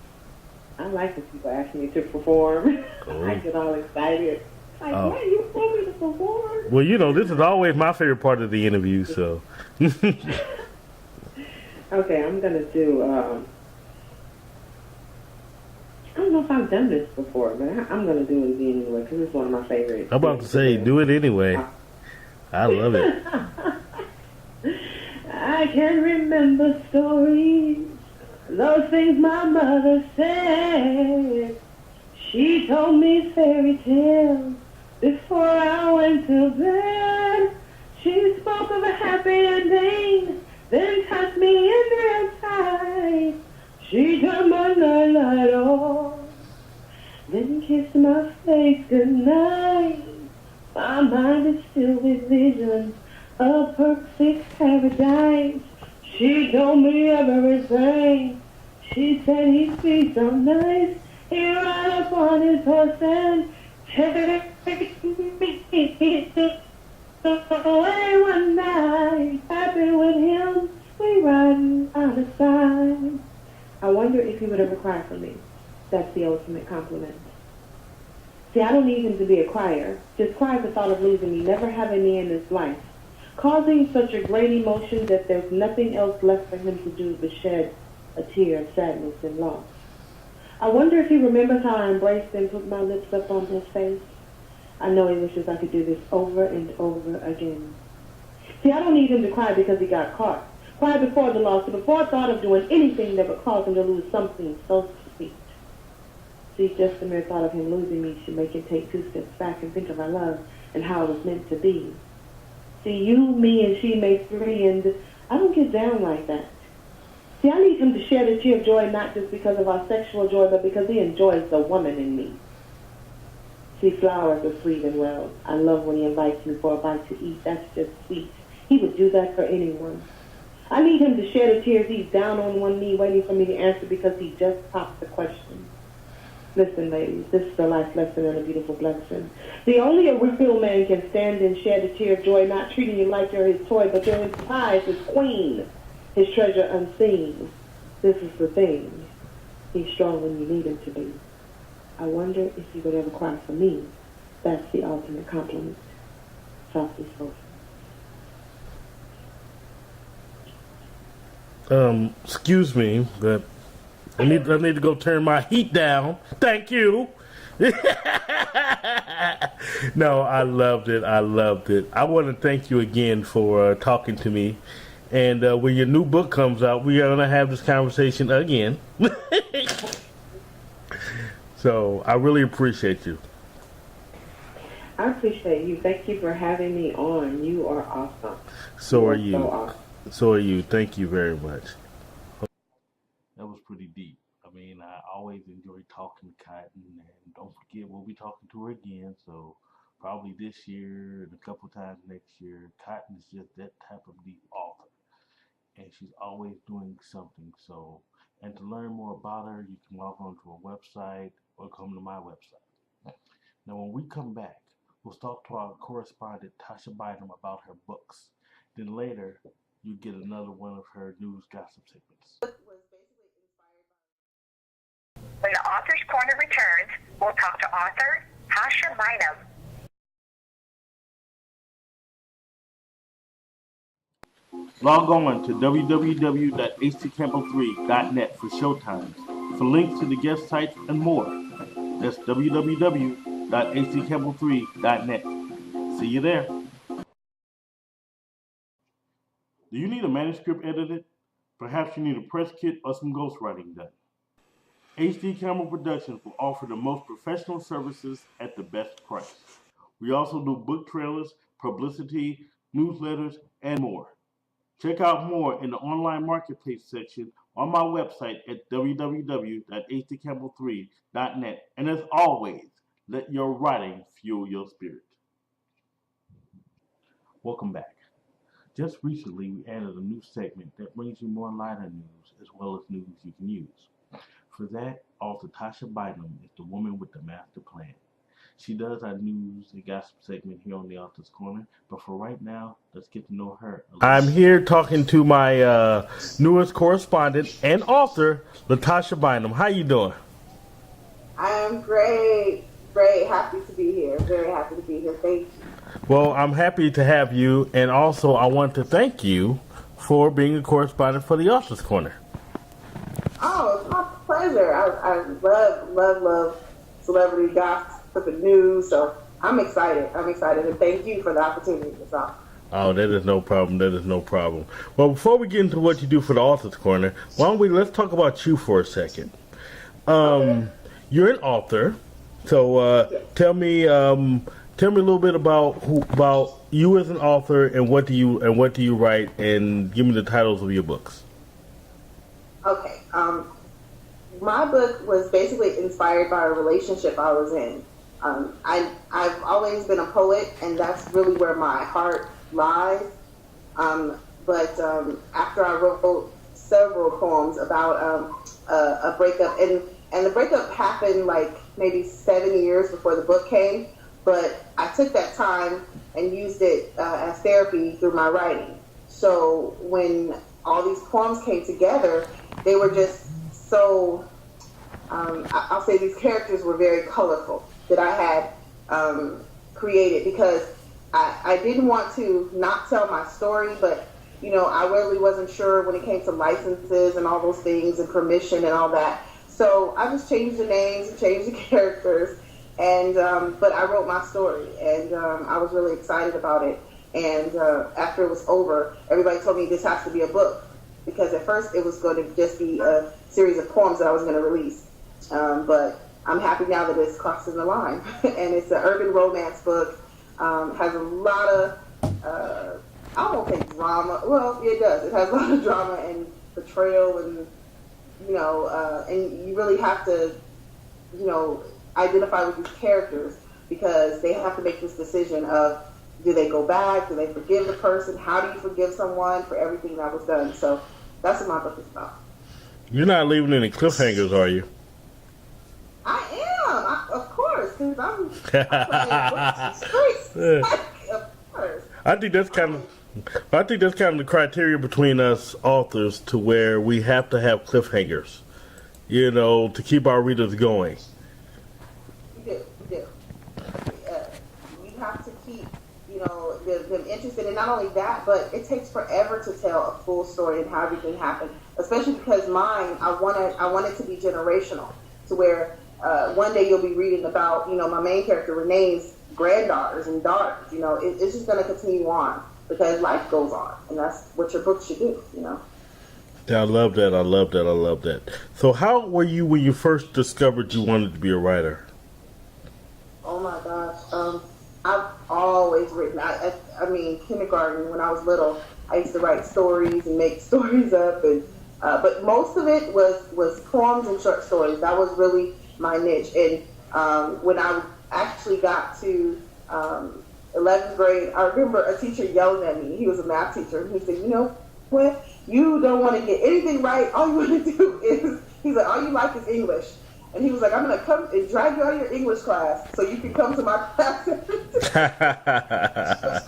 I like when people ask me to perform. Cool. I get all excited. Like, yeah, you want me to perform? Well, this is always my favorite part of the interview, so. Okay, I'm going to do, I don't know if I've done this before, but I'm going to do it again anyway, because it's one of my favorites. I'm about to say, do it anyway. I love it. I can remember stories, those things my mother said. She told me fairy tales before I went to bed. She spoke of a happy ending, then touched me in the inside. She turned my nightlight off, then kissed my face goodnight. My mind is filled with visions of perfect paradise. She told me everything. She said he'd be so nice. He ride up on his horse and take me away one night. Happy with him, we riding out of sight. I wonder if he would ever cry for me. That's the ultimate compliment. See, I don't need him to be a crier. Just cry at the thought of losing me, never having me in his life, causing such a great emotion that there's nothing else left for him to do but shed a tear of sadness and loss. I wonder if he remembers how I embraced and put my lips up on his face. I know he wishes I could do this over and over again. See, I don't need him to cry because he got caught. Cry before the loss, before thought of doing anything that would cause him to lose something so sweet. See, just the mere thought of him losing me should make him take 2 steps back and think of our love and how it was meant to be. See, you, me, and she make 3, and I don't get down like that. See, I need him to share the tear of joy not just because of our sexual joy, but because he enjoys the woman in me. See, flowers are sweet and well. I love when he invites me for a bite to eat. That's just sweet. He would do that for anyone. I need him to share the tears. He's down on one knee waiting for me to answer because he just popped the question. Listen, ladies, this is a life lesson and a beautiful blessing. See, only a real man can stand and share the tear of joy, not treating you like you're his toy, but you're his prize, his queen, his treasure unseen. This is the thing. He's strong when you need him to be. I wonder if he would ever cry for me. That's the ultimate compliment. Softly spoken. Excuse me, but I need to go turn my heat down. Thank you. No, I loved it. I want to thank you again for talking to me. And when your new book comes out, we are going to have this conversation again. So I really appreciate you. I appreciate you. Thank you for having me on. You are awesome. So are you. So awesome. So are you. Thank you very much. That was pretty deep. I mean, I always enjoy talking to Kottyn, and don't forget we'll be talking to her again. So probably this year and a couple times next year. Kottyn is just that type of deep author, and she's always doing something. So, and to learn more about her, you can log on to her website or come to my website. Now, when we come back, we'll talk to our correspondent Tasha Bynum about her books. Then later, you get another one of her news gossip segments. When the Author's Corner returns, we'll talk to author Tasha Bynum. Log on to www.htcampbell3.net for showtimes, for links to the guest sites and more. That's www.htcampbell3.net. See you there. Do you need a manuscript edited? Perhaps you need a press kit or some ghostwriting done. HD Campbell Productions will offer the most professional services at the best price. We also do book trailers, publicity, newsletters, and more. Check out more in the online marketplace section on my website at www.htcampbell3.net. And as always, let your writing fuel your spirit. Welcome back. Just recently, we added a new segment that brings you more lighter news as well as news you can use. For that, author Tasha Bynum is the woman with the master plan. She does our news and gossip segment here on the Author's Corner, but for right now, let's get to know her. I'm here talking to my newest correspondent and author, Latasha Bynum. How you doing? I am great. Happy to be here. Very happy to be here. Thank you. Well, I'm happy to have you, and also I want to thank you for being a correspondent for the Author's Corner. Oh, it's my pleasure. I love celebrity gossip and news, so I'm excited, and thank you for the opportunity. So. Oh, that is no problem. Well, before we get into what you do for the Author's Corner, let's talk about you for a second. You're an author, so tell me a little bit about you as an author and what do you write, and give me the titles of your books. Okay. My book was basically inspired by a relationship I was in. I've always been a poet, and that's really where my heart lies. But after I wrote several poems about a breakup, and the breakup happened like maybe 7 years before the book came. But I took that time and used it as therapy through my writing. So when all these poems came together, they were just so, I'll say these characters were very colorful that I had created, because I didn't want to not tell my story, but I really wasn't sure when it came to licenses and all those things and permission and all that. So I just changed the names and changed the characters, and but I wrote my story, and I was really excited about it. And after it was over, everybody told me this has to be a book, because at first it was going to just be a series of poems that I was going to release. But I'm happy now that it's crossing the line, and it's an urban romance book. Has a lot of I won't say drama. Well, it does. It has a lot of drama and betrayal, and and you really have to, identify with these characters, because they have to make this decision of, do they go back? Do they forgive the person? How do you forgive someone for everything that was done? So that's what my book is about. You're not leaving any cliffhangers, are you? I am, of course, because I'm playing books. Of course. I think that's kind of the criteria between us authors, to where we have to have cliffhangers, to keep our readers going. You do. You have to keep, them interested, and not only that, but it takes forever to tell a full story and how everything happened. Especially because mine, I want it to be generational, to where one day you'll be reading about, my main character Renee's granddaughters and daughters. It's just going to continue on, because life goes on, and that's what your book should do. Yeah, I love that. So how were you when you first discovered you wanted to be a writer? Oh my gosh, I've always written. I mean, kindergarten, when I was little, I used to write stories and make stories up, and but most of it was poems and short stories. That was really my niche. And when I actually got to 11th grade, I remember a teacher yelling at me. He was a math teacher. And he said, "You know what? You don't want to get anything right. All you want to do is," he's like, "all you like is English." And he was like, "I'm going to come and drag you out of your English class so you can come to my class." I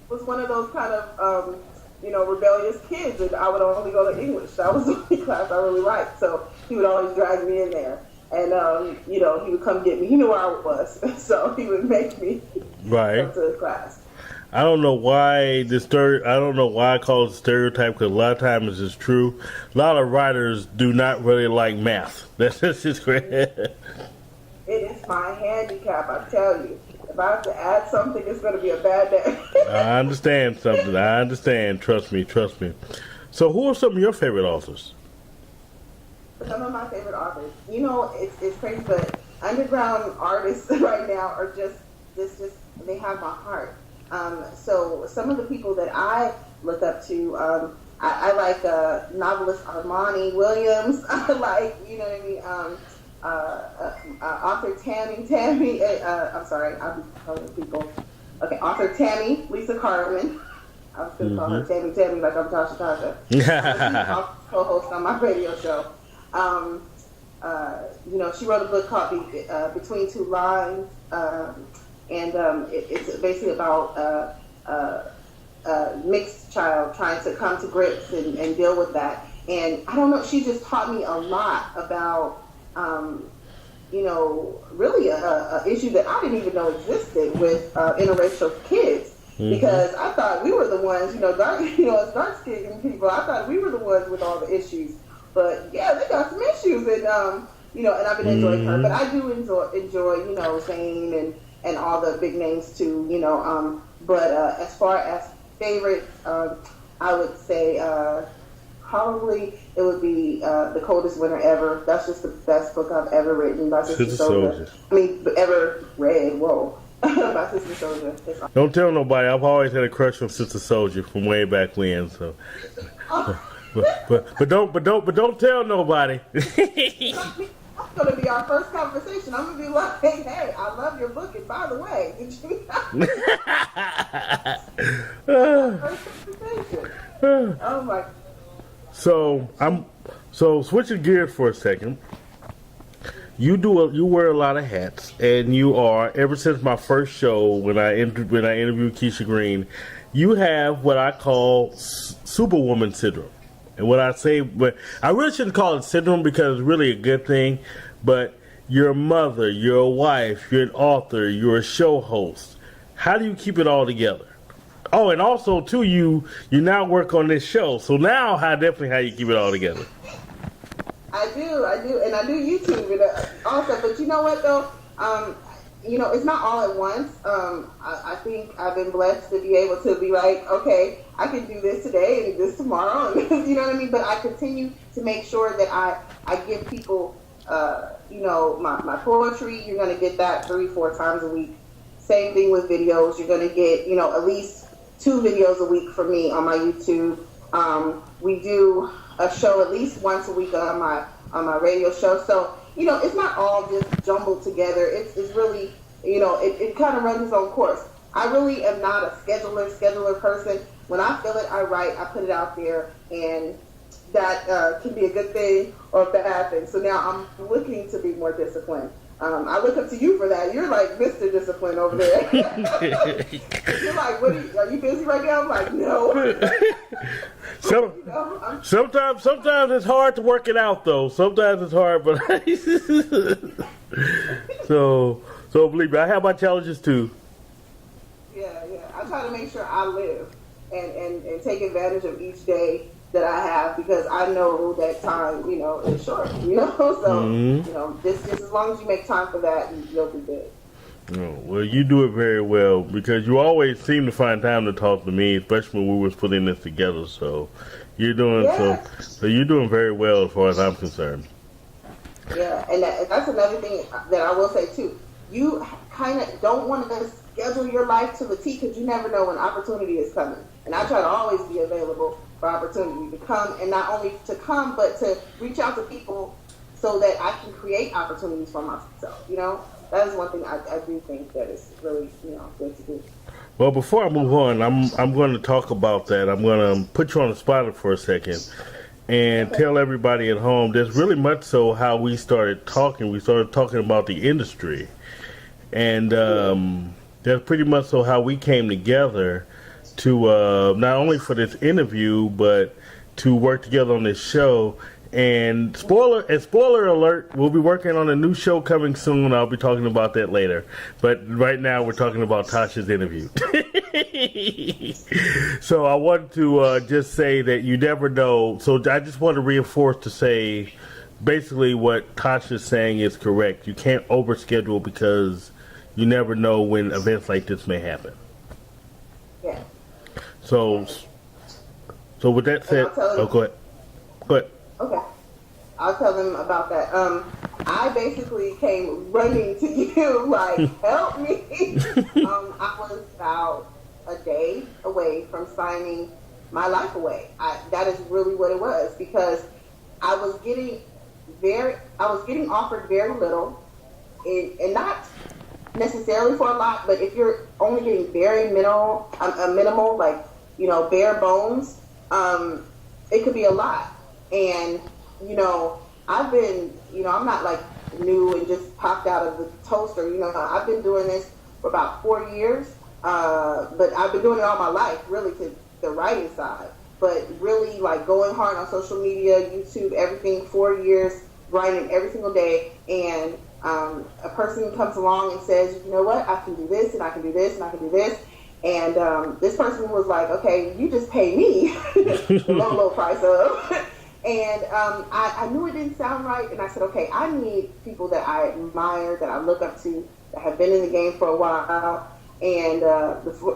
was one of those kind of, rebellious kids, and I would only go to English. That was the only class I really liked. So he would always drag me in there. And, he would come get me. He knew where I was. So he would make me come to the class. I don't know why I call it stereotype, because a lot of times it's true. A lot of writers do not really like math. That's just great. It is my handicap, I tell you. If I have to add something, it's going to be a bad day. I understand something. I understand. Trust me. So who are some of your favorite authors? Some of my favorite authors. It's crazy, but underground artists right now are just they have my heart. So some of the people that I look up to, I like novelist Armani Williams. I like, author Tammy. I'm sorry, I'm calling people. Okay, author Tammy, Lisa Carmen. I was going to call her Tammy like I'm Tasha. She's co-host on my radio show. She wrote a book called Between Two Lines. It's basically about a mixed child trying to come to grips and deal with that. And I don't know, she just taught me a lot about, really a issue that I didn't even know existed with interracial kids. Because I thought we were the ones, as dark-skinned people, I thought we were the ones with all the issues. But yeah, they got some issues, and and I've been enjoying her. But I do enjoy Zane and all the big names too, But as far as favorites, I would say probably it would be The Coldest Winter Ever. That's just the best book I've ever written by Sister Soldier. Ever read. Whoa. By Sister Soldier. Don't tell nobody. I've always had a crush on Sister Soldier from way back when. So, but don't tell nobody. That's going to be our first conversation. I'm going to be like, hey, I love your book, and by the way, did you first conversation. Oh my. So So switching gears for a second, you wear a lot of hats, and you are ever since my first show when I interviewed Keisha Green, you have what I call Superwoman syndrome. And what I say, but I really shouldn't call it syndrome because it's really a good thing. But you're a mother, you're a wife, you're an author, you're a show host. How do you keep it all together? Oh, and also too, you now work on this show. So now, how you keep it all together? I do, and I do YouTube and also. But you know what though? It's not all at once. I think I've been blessed to be able to be like, okay, I can do this today and this tomorrow, and you know what I mean? But I continue to make sure that I give people, my poetry. You're going to get that 3-4 times a week. Same thing with videos. You're going to get, at least 2 videos a week from me on my YouTube. We do a show at least once a week on my radio show. So, it's not all just jumbled together. It's really, it kind of runs its own course. I really am not a scheduler person. When I feel it, I write, I put it out there, and that can be a good thing or a bad thing. So now I'm looking to be more disciplined. I look up to you for that. You're like Mr. Discipline over there. You're like, are you busy right now? I'm like, no. Sometimes it's hard to work it out, though. Sometimes it's hard, but so believe me, I have my challenges too. Yeah. I try to make sure I live and take advantage of each day that I have, because I know that time, is short, So, just as long as you make time for that, you'll be good. Oh, well, you do it very well, because you always seem to find time to talk to me, especially when we was putting this together. So you're doing so you're doing very well as far as I'm concerned. Yeah, and that's another thing that I will say too. You kind of don't want to schedule your life to the T, because you never know when opportunity is coming. And I try to always be available for opportunity to come, and not only to come, but to reach out to people so that I can create opportunities for myself. That is one thing I do think that is really, good to do. Well, before I move on, I'm going to talk about that. I'm going to put you on the spot for a second and tell everybody at home that's really much so how we started talking. We started talking about the industry, and that's pretty much so how we came together to not only for this interview, but to work together on this show. And spoiler alert, we'll be working on a new show coming soon. I'll be talking about that later. But right now we're talking about Tasha's interview. So I want to just say that you never know. So I just want to reinforce to say basically what Tasha's saying is correct. You can't overschedule, because you never know when events like this may happen. Yeah. So with that said, go ahead. Okay. I'll tell them about that. I basically came running to you, like, help me. I was about a day away from signing my life away. That is really what it was, because I was getting offered very little, and not necessarily for a lot, but if you're only getting very minimal, like, bare bones, it could be a lot. And, I've been, I'm not like new and just popped out of the toaster. I've been doing this for about 4 years, but I've been doing it all my life, really, to the writing side. But really, like, going hard on social media, YouTube, everything, 4 years, writing every single day. And a person comes along and says, you know what, I can do this, and I can do this, and I can do this. And this person was like, okay, you just pay me the low price of. And I knew it didn't sound right, and I said, okay, I need people that I admire, that I look up to, that have been in the game for a while. And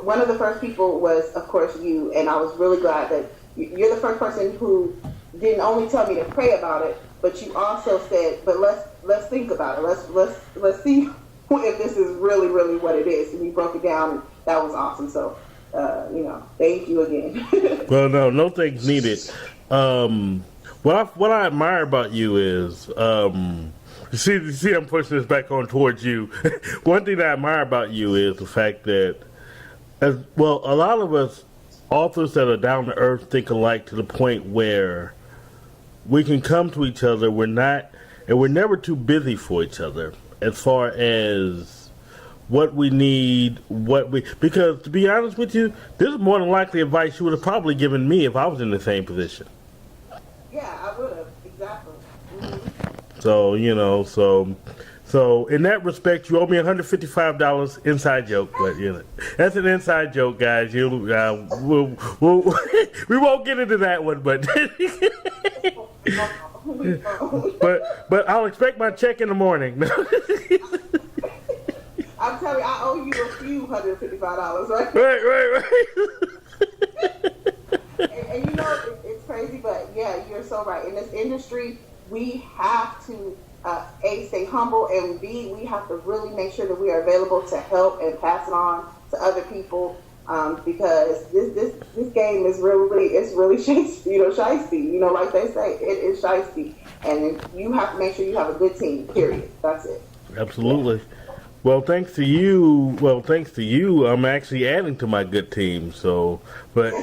one of the first people was, of course, you. And I was really glad that you're the first person who didn't only tell me to pray about it, but you also said, but let's think about it. Let's see if this is really, really what it is. And you broke it down, and that was awesome. So, thank you again. Well, no thanks needed. What I admire about you is, you see, I'm pushing this back on towards you. One thing that I admire about you is the fact that, a lot of us authors that are down to earth think alike to the point where we can come to each other. We're never too busy for each other as far as what we need, because to be honest with you, this is more than likely advice you would have probably given me if I was in the same position. Yeah, I would have, exactly. Mm-hmm. So in that respect, you owe me $155. Inside joke, but that's an inside joke, guys. We'll we won't get into that one, but but I'll expect my check in the morning. I'm telling you, I owe you a few $155, right? Right. And it's crazy, but yeah, you're so right. In this industry, we have to stay humble, and B, we have to really make sure that we are available to help and pass it on to other people, because this game is really shiesty. Like they say, it is shiesty, and you have to make sure you have a good team. Period. That's it. Absolutely. Yeah. Well, thanks to you, I'm actually adding to my good team. So, but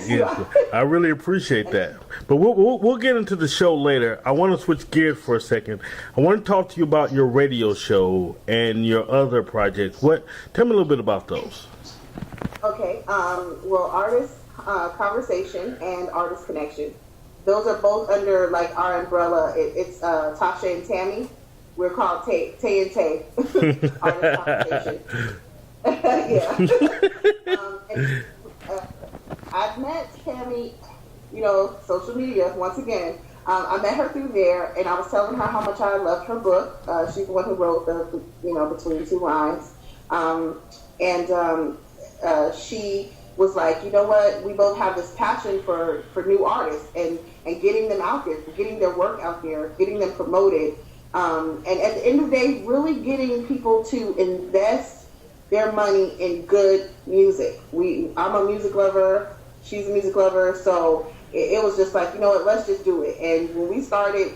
I really appreciate that. But we'll get into the show later. I want to switch gears for a second. I want to talk to you about your radio show and your other projects. Tell me a little bit about those. Okay. Well, Artist Conversation and Artist Connection. Those are both under like our umbrella. It's Tasha and Tammy. We're called Tay and Tay. Artist Conversation. Yeah. I've met Tammy, social media, once again. I met her through there, and I was telling her how much I loved her book. She's the one who wrote the Between Two Lines. She was like, you know what, we both have this passion for new artists and getting them out there, getting their work out there, getting them promoted. And at the end of the day, really getting people to invest their money in good music. I'm a music lover. She's a music lover. So it was just like, let's just do it. And when we started,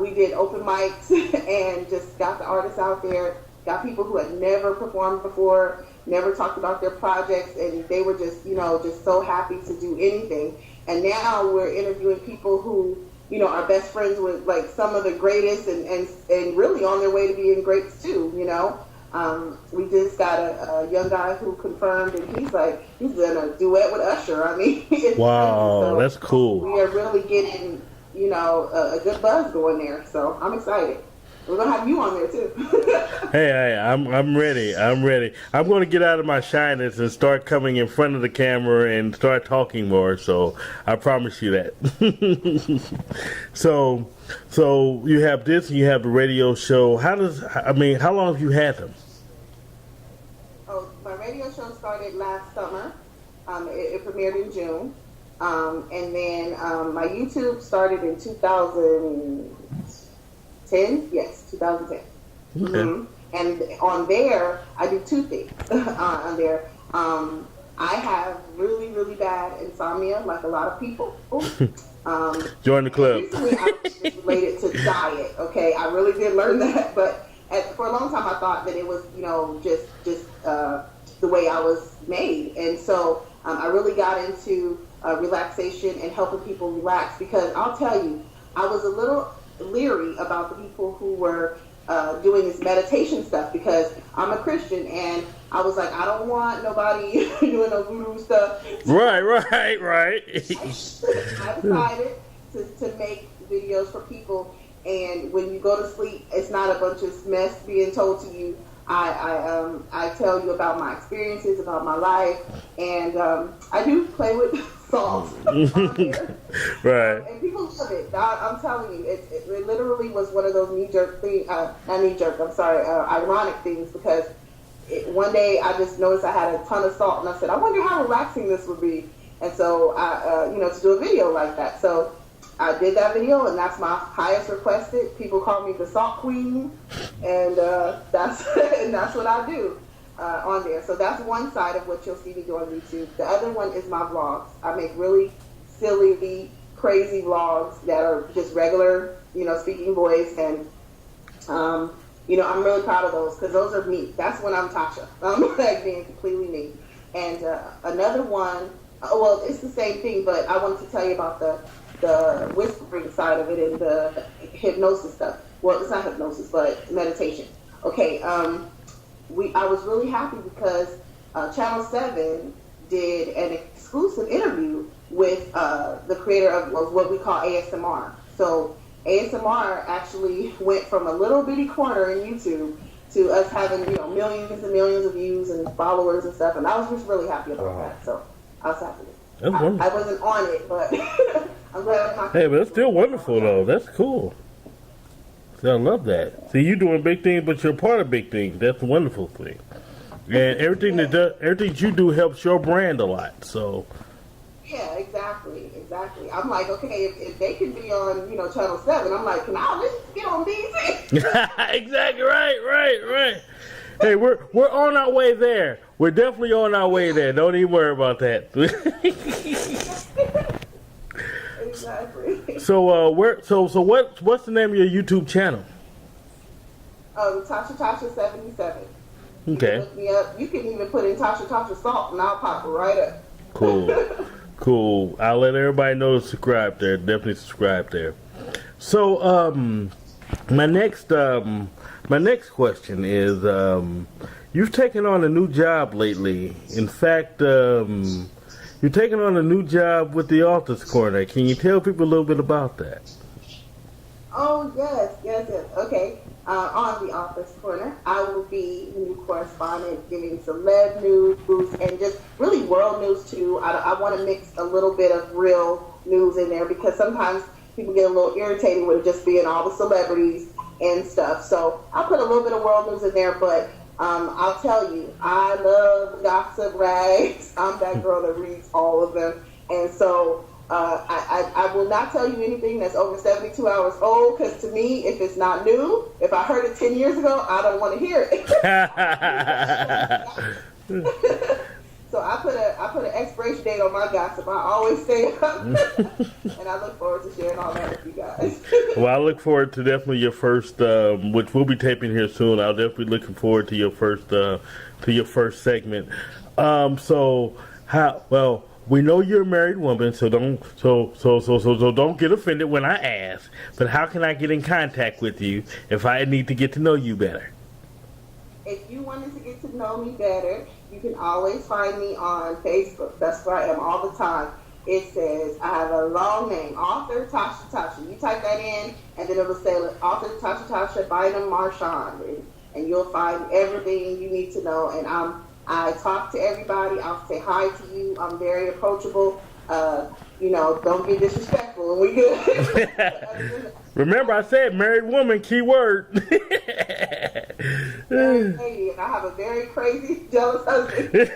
we did open mics and just got the artists out there, got people who had never performed before, never talked about their projects, and they were just, just so happy to do anything. And now we're interviewing people who, are best friends with like some of the greatest and really on their way to being greats too, We just got a young guy who confirmed, and he's in a duet with Usher. I mean, wow, so that's cool. We are really getting, a good buzz going there. So I'm excited. We're gonna have you on there too. Hey, I'm ready. I'm going to get out of my shyness and start coming in front of the camera and start talking more. So I promise you that. So you have this, and you have the radio show. How long have you had them? Oh, my radio show started last summer. It premiered in June, and then my YouTube started in 2010. Yes, 2010. Okay. Mm-hmm. And on there, I do two things. On there, I have really, really bad insomnia, like a lot of people. Join the club. Recently, I was related to diet. Okay, I really did learn that, but for a long time, I thought that it was, just the way I was made, and so I really got into relaxation and helping people relax, because I'll tell you, I was a little leery about the people who were doing this meditation stuff, because I'm a Christian, and I was like, I don't want nobody doing no voodoo stuff. Right. I decided to make videos for people, and when you go to sleep, it's not a bunch of mess being told to you. I tell you about my experiences, about my life, and I do play with songs on there. Right. And people love it. I'm telling you, it literally was one of those knee-jerk things, not knee-jerk, I'm sorry, ironic things, because one day I just noticed I had a ton of salt, and I said, I wonder how relaxing this would be. And so, to do a video like that. So I did that video, and that's my highest requested. People call me the Salt Queen, and that's what I do on there. So that's one side of what you'll see me do on YouTube. The other one is my vlogs. I make really silly, crazy vlogs that are just regular, speaking voice, and I'm really proud of those, because those are me. That's when I'm Tasha. I'm like being completely me. And another one Well, it's the same thing, but I wanted to tell you about the whispering side of it and the hypnosis stuff. Well, it's not hypnosis, but meditation. Okay, I was really happy because Channel 7 did an exclusive interview with the creator of what we call ASMR. So ASMR actually went from a little bitty corner in YouTube to us having, millions and millions of views and followers and stuff. And I was just really happy about that. So I was happy. That's wonderful. I wasn't on it, but I'm glad I Hey, but that's still wonderful, though. That's cool. So I love that. See, you're doing big things, but you're part of big things. That's a wonderful thing. And everything everything you do helps your brand a lot. So. Yeah, exactly. I'm like, okay, if they can be on, Channel 7, I'm like, can I at least get on BT? Exactly right. Hey, we're on our way there. We're definitely on our way there. Don't even worry about that. Exactly. So what's the name of your YouTube channel? Tasha 77. Okay. You can look me up. You can even put in Tasha Salt, and I'll pop right up. Cool. I'll let everybody know to subscribe there. Definitely subscribe there. So, my next question is, you've taken on a new job lately. In fact, you're taking on a new job with the Author's Corner. Can you tell people a little bit about that? Oh, yes. Okay. On the Author's Corner, I will be the new correspondent giving celeb news and just really world news too. I want to mix a little bit of real news in there because sometimes people get a little irritated with it just being all the celebrities and stuff. So I'll put a little bit of world news in there, but I'll tell you, I love gossip rags. I'm that girl that reads all of them. And so I will not tell you anything that's over 72 hours old, because to me, if it's not new, if I heard it 10 years ago, I don't want to hear it. So I put an expiration date on my gossip. I always stay up, and I look forward to sharing all that with you guys. Well, I look forward to definitely your first, which we'll be taping here soon. I'll definitely looking forward to your first segment. We know you're a married woman, so don't get offended when I ask. But how can I get in contact with you if I need to get to know you better? If you wanted to get to know me better, you can always find me on Facebook. That's where I am all the time. It says, I have a long name, Author Tasha. You type that in, and then it'll say Author Tasha Bynum Marchand, and you'll find everything you need to know. And I talk to everybody. I'll say hi to you. I'm very approachable. Don't be disrespectful, and we good. Remember, I said married woman, key word. Hey, I have a very crazy, jealous husband.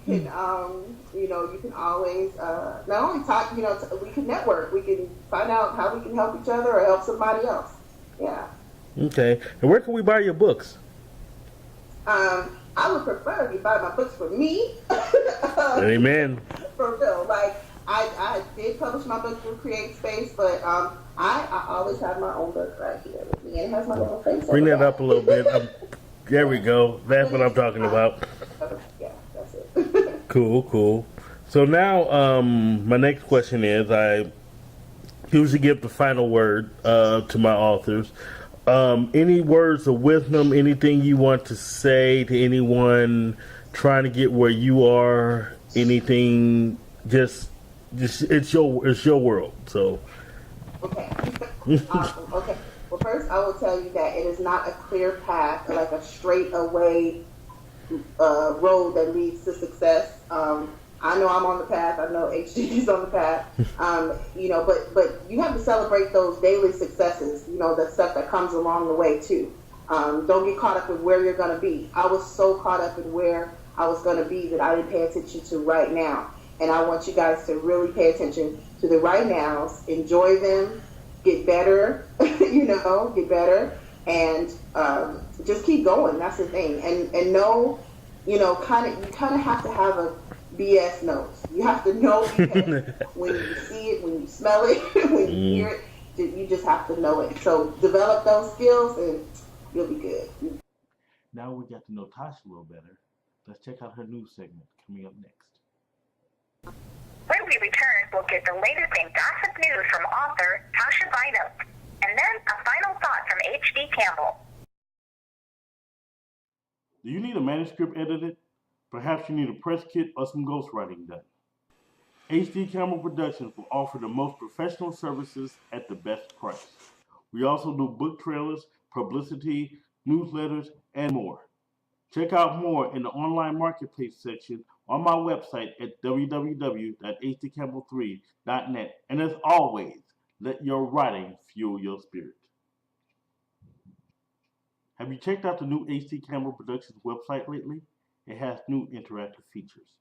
You can always not only talk. We can network. We can find out how we can help each other or help somebody else. Yeah. Okay. And where can we buy your books? I would prefer if you buy my books for me. Amen. For real. Like, I did publish my book through Create Space, but I always have my own book right here with me, and it has my little face. Bring that up a little bit. There we go. That's what I'm talking about. Yeah, that's it. Cool. So now, my next question is, I usually give the final word to my authors. Any words of wisdom, anything you want to say to anyone trying to get where you are, anything, just it's your world. So Okay. Awesome. Okay. Well, first I will tell you that it is not a clear path, like a straight away road that leads to success. I know I'm on the path. I know HG's on the path. But you have to celebrate those daily successes. The stuff that comes along the way too. Don't get caught up with where you're going to be. I was so caught up in where I was going to be that I didn't pay attention to right now. And I want you guys to really pay attention to the right nows. Enjoy them. Get better. Get better, and just keep going. That's the thing. And know, you kind of have to have a BS nose. You have to know because when you see it, when you smell it, when you hear it, you just have to know it. So develop those skills and you'll be good. Now we got to know Tasha a little better. Let's check out her news segment coming up next. When we return, we'll get the latest in gossip news from author Tasha Bynum, and then a final thought from H.D. Campbell. Do you need a manuscript edited? Perhaps you need a press kit or some ghostwriting done. H.D. Campbell Productions will offer the most professional services at the best price. We also do book trailers, publicity, newsletters, and more. Check out more in the online marketplace section on my website at www.hdcampbell3.net. And as always, let your writing fuel your spirit. Have you checked out the new H.D. Campbell Productions website lately? It has new interactive features.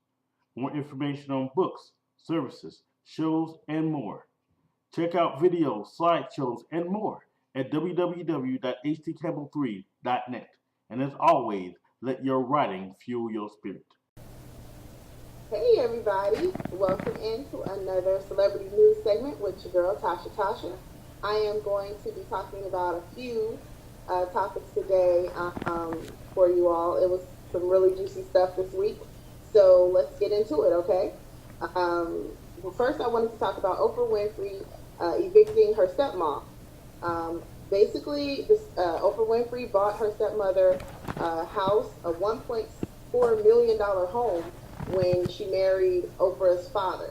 More information on books, services, shows, and more. Check out videos, slideshows, and more at www.hdcampbell3.net. And as always, let your writing fuel your spirit. Hey everybody, welcome into another celebrity news segment with your girl Tasha. I am going to be talking about a few topics today for you all. It was some really juicy stuff this week, so let's get into it, okay? Well, first I wanted to talk about Oprah Winfrey evicting her stepmom. Basically, Oprah Winfrey bought her stepmother a house, a $1.4 million home, when she married Oprah's father.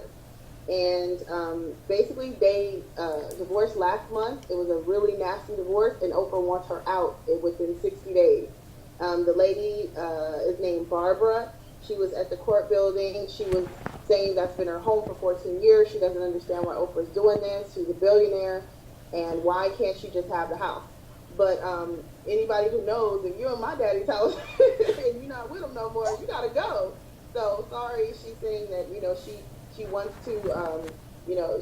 And basically, they divorced last month. It was a really nasty divorce, and Oprah wants her out within 60 days. The lady is named Barbara. She was at the court building. She was saying that's been her home for 14 years. She doesn't understand why Oprah's doing this. She's a billionaire. And why can't she just have the house? But anybody who knows, if you're in my daddy's house and you're not with him no more, you gotta go. So sorry, she's saying that she wants to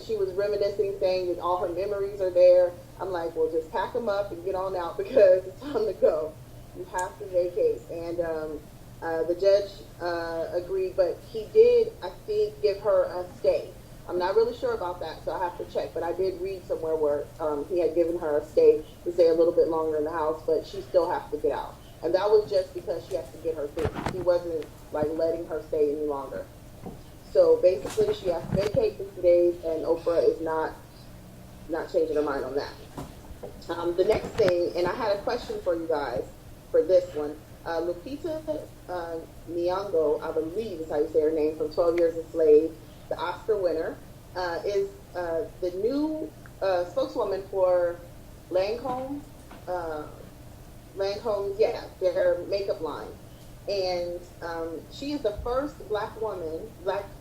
she was reminiscing, saying that all her memories are there. I'm like, well, just pack them up and get on out because it's time to go. You have to vacate. And the judge agreed, but he did, I think, give her a stay. I'm not really sure about that, so I have to check. But I did read somewhere where he had given her a stay to stay a little bit longer in the house, but she still has to get out. And that was just because she has to get her things. He wasn't like letting her stay any longer. So basically, she has to vacate 60 days, and Oprah is not changing her mind on that. The next thing, and I had a question for you guys for this one. Lupita Nyong'o, I believe is how you say her name, from 12 Years a Slave, the Oscar winner, is the new spokeswoman for Lancôme. Lancôme, yeah, their makeup line. And she is the first black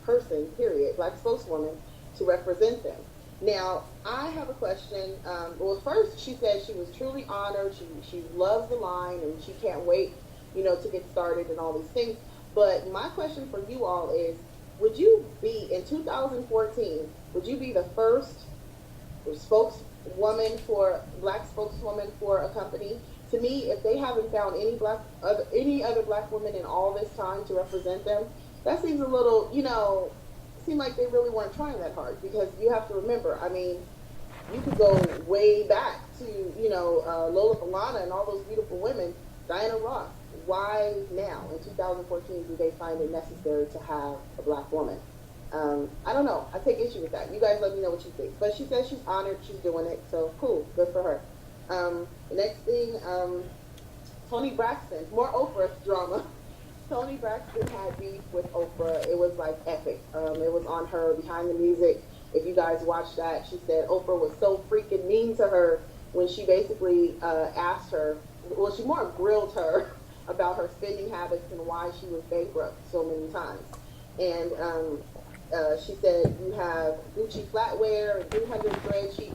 person, period, black spokeswoman to represent them. Now, I have a question. Well, first, she said she was truly honored. She loves the line, and she can't wait, to get started and all these things. But my question for you all is, would you be, in 2014, would you be the first black spokeswoman for a company? To me, if they haven't found any other black women in all this time to represent them, that seems a little, seem like they really weren't trying that hard. Because you have to remember, I mean, you could go way back to, Lola Falana and all those beautiful women, Diana Ross. Why now, in 2014, do they find it necessary to have a black woman? I don't know. I take issue with that. You guys let me know what you think. But she says she's honored. She's doing it. So, cool. Good for her. The next thing, Toni Braxton. More Oprah drama. Toni Braxton had beef with Oprah. It was like epic. It was on her Behind the Music. If you guys watched that, she said Oprah was so freaking mean to her when she basically asked her, well, she more grilled her about her spending habits and why she was bankrupt so many times. And she said, you have Gucci flatware and 300 thread sheet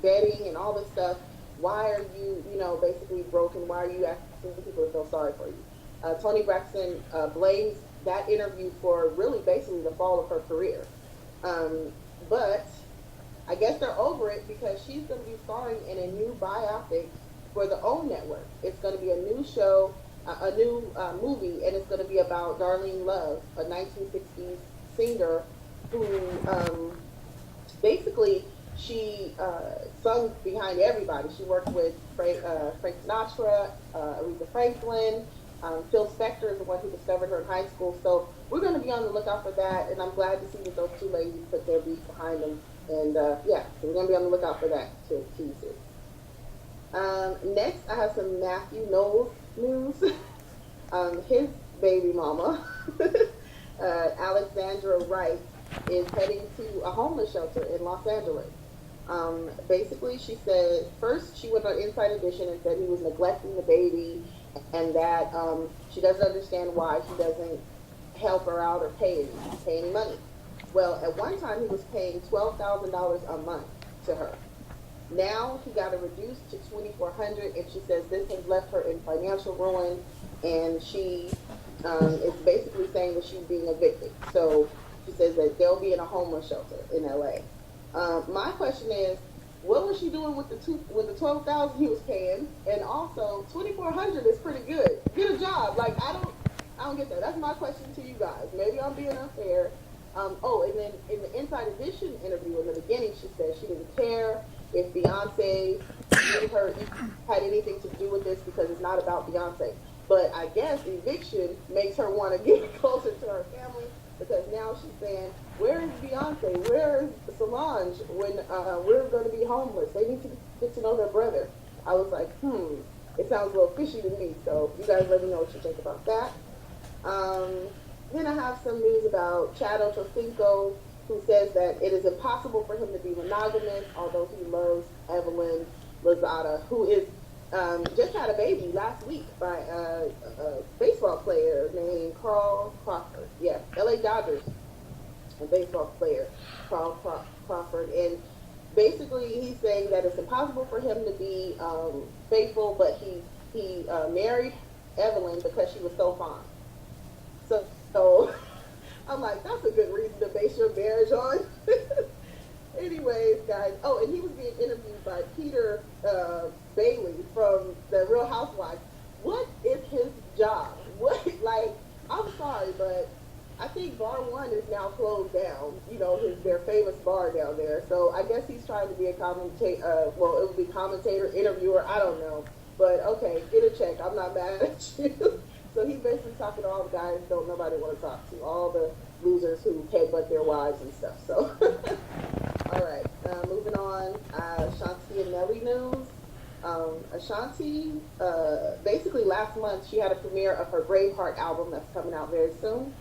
bedding and all this stuff. Why are you, basically broken? Why are you asking people to feel sorry for you? Toni Braxton blames that interview for really basically the fall of her career. But I guess they're over it because she's going to be starring in a new biopic for the OWN network. It's going to be a new show, a new movie, and it's going to be about Darlene Love, a 1960s singer who basically she sung behind everybody. She worked with Frank Sinatra, Aretha Franklin. Phil Spector is the one who discovered her in high school. So we're going to be on the lookout for that, and I'm glad to see that those two ladies put their beats behind them. And yeah, so we're going to be on the lookout for that to tease it. Next, I have some Matthew Knowles news. His baby mama, Alexandra Wright, is heading to a homeless shelter in Los Angeles. Basically, she said, first she went on Inside Edition and said he was neglecting the baby and that she doesn't understand why he doesn't help her out or pay any money. Well, at one time he was paying $12,000 a month to her. Now he got it reduced to $2,400, and she says this has left her in financial ruin, and she is basically saying that she's being evicted. So she says that they'll be in a homeless shelter in LA. My question is, what was she doing with the $12,000 he was paying? And also, $2,400 is pretty good. Get a job. Like I don't get that. That's my question to you guys. Maybe I'm being unfair. And then in the Inside Edition interview in the beginning, she said she didn't care if Beyonce had anything to do with this because it's not about Beyonce. But I guess eviction makes her want to get closer to her family because now she's saying, where is Beyonce? Where is Solange when we're going to be homeless? They need to get to know their brother. I was like, it sounds a little fishy to me. So you guys let me know what you think about that. Then I have some news about Chad Ochocinco, who says that it is impossible for him to be monogamous, although he loves Evelyn Lozada, who is just had a baby last week by a baseball player named Carl Crawford. Yeah, LA Dodgers, a baseball player, Carl Crawford. And basically he's saying that it's impossible for him to be faithful, but he married Evelyn because she was so fine. So I'm like, that's a good reason to base your marriage on. Anyways, guys. Oh, and he was being interviewed by Peter Bailey from The Real Housewives. What is his job? I'm sorry, but I think Bar 1 is now closed down. You know, their famous bar down there. So I guess he's trying to be a commentator. Well, it would be commentator, interviewer. I don't know. But okay, get a check. I'm not mad at you. So he's basically talking to all the guys don't nobody want to talk to, all the losers who headbutt their wives and stuff. So, all right, moving on. Ashanti and Nelly news. Ashanti, basically last month she had a premiere of her Braveheart album that's coming out very soon,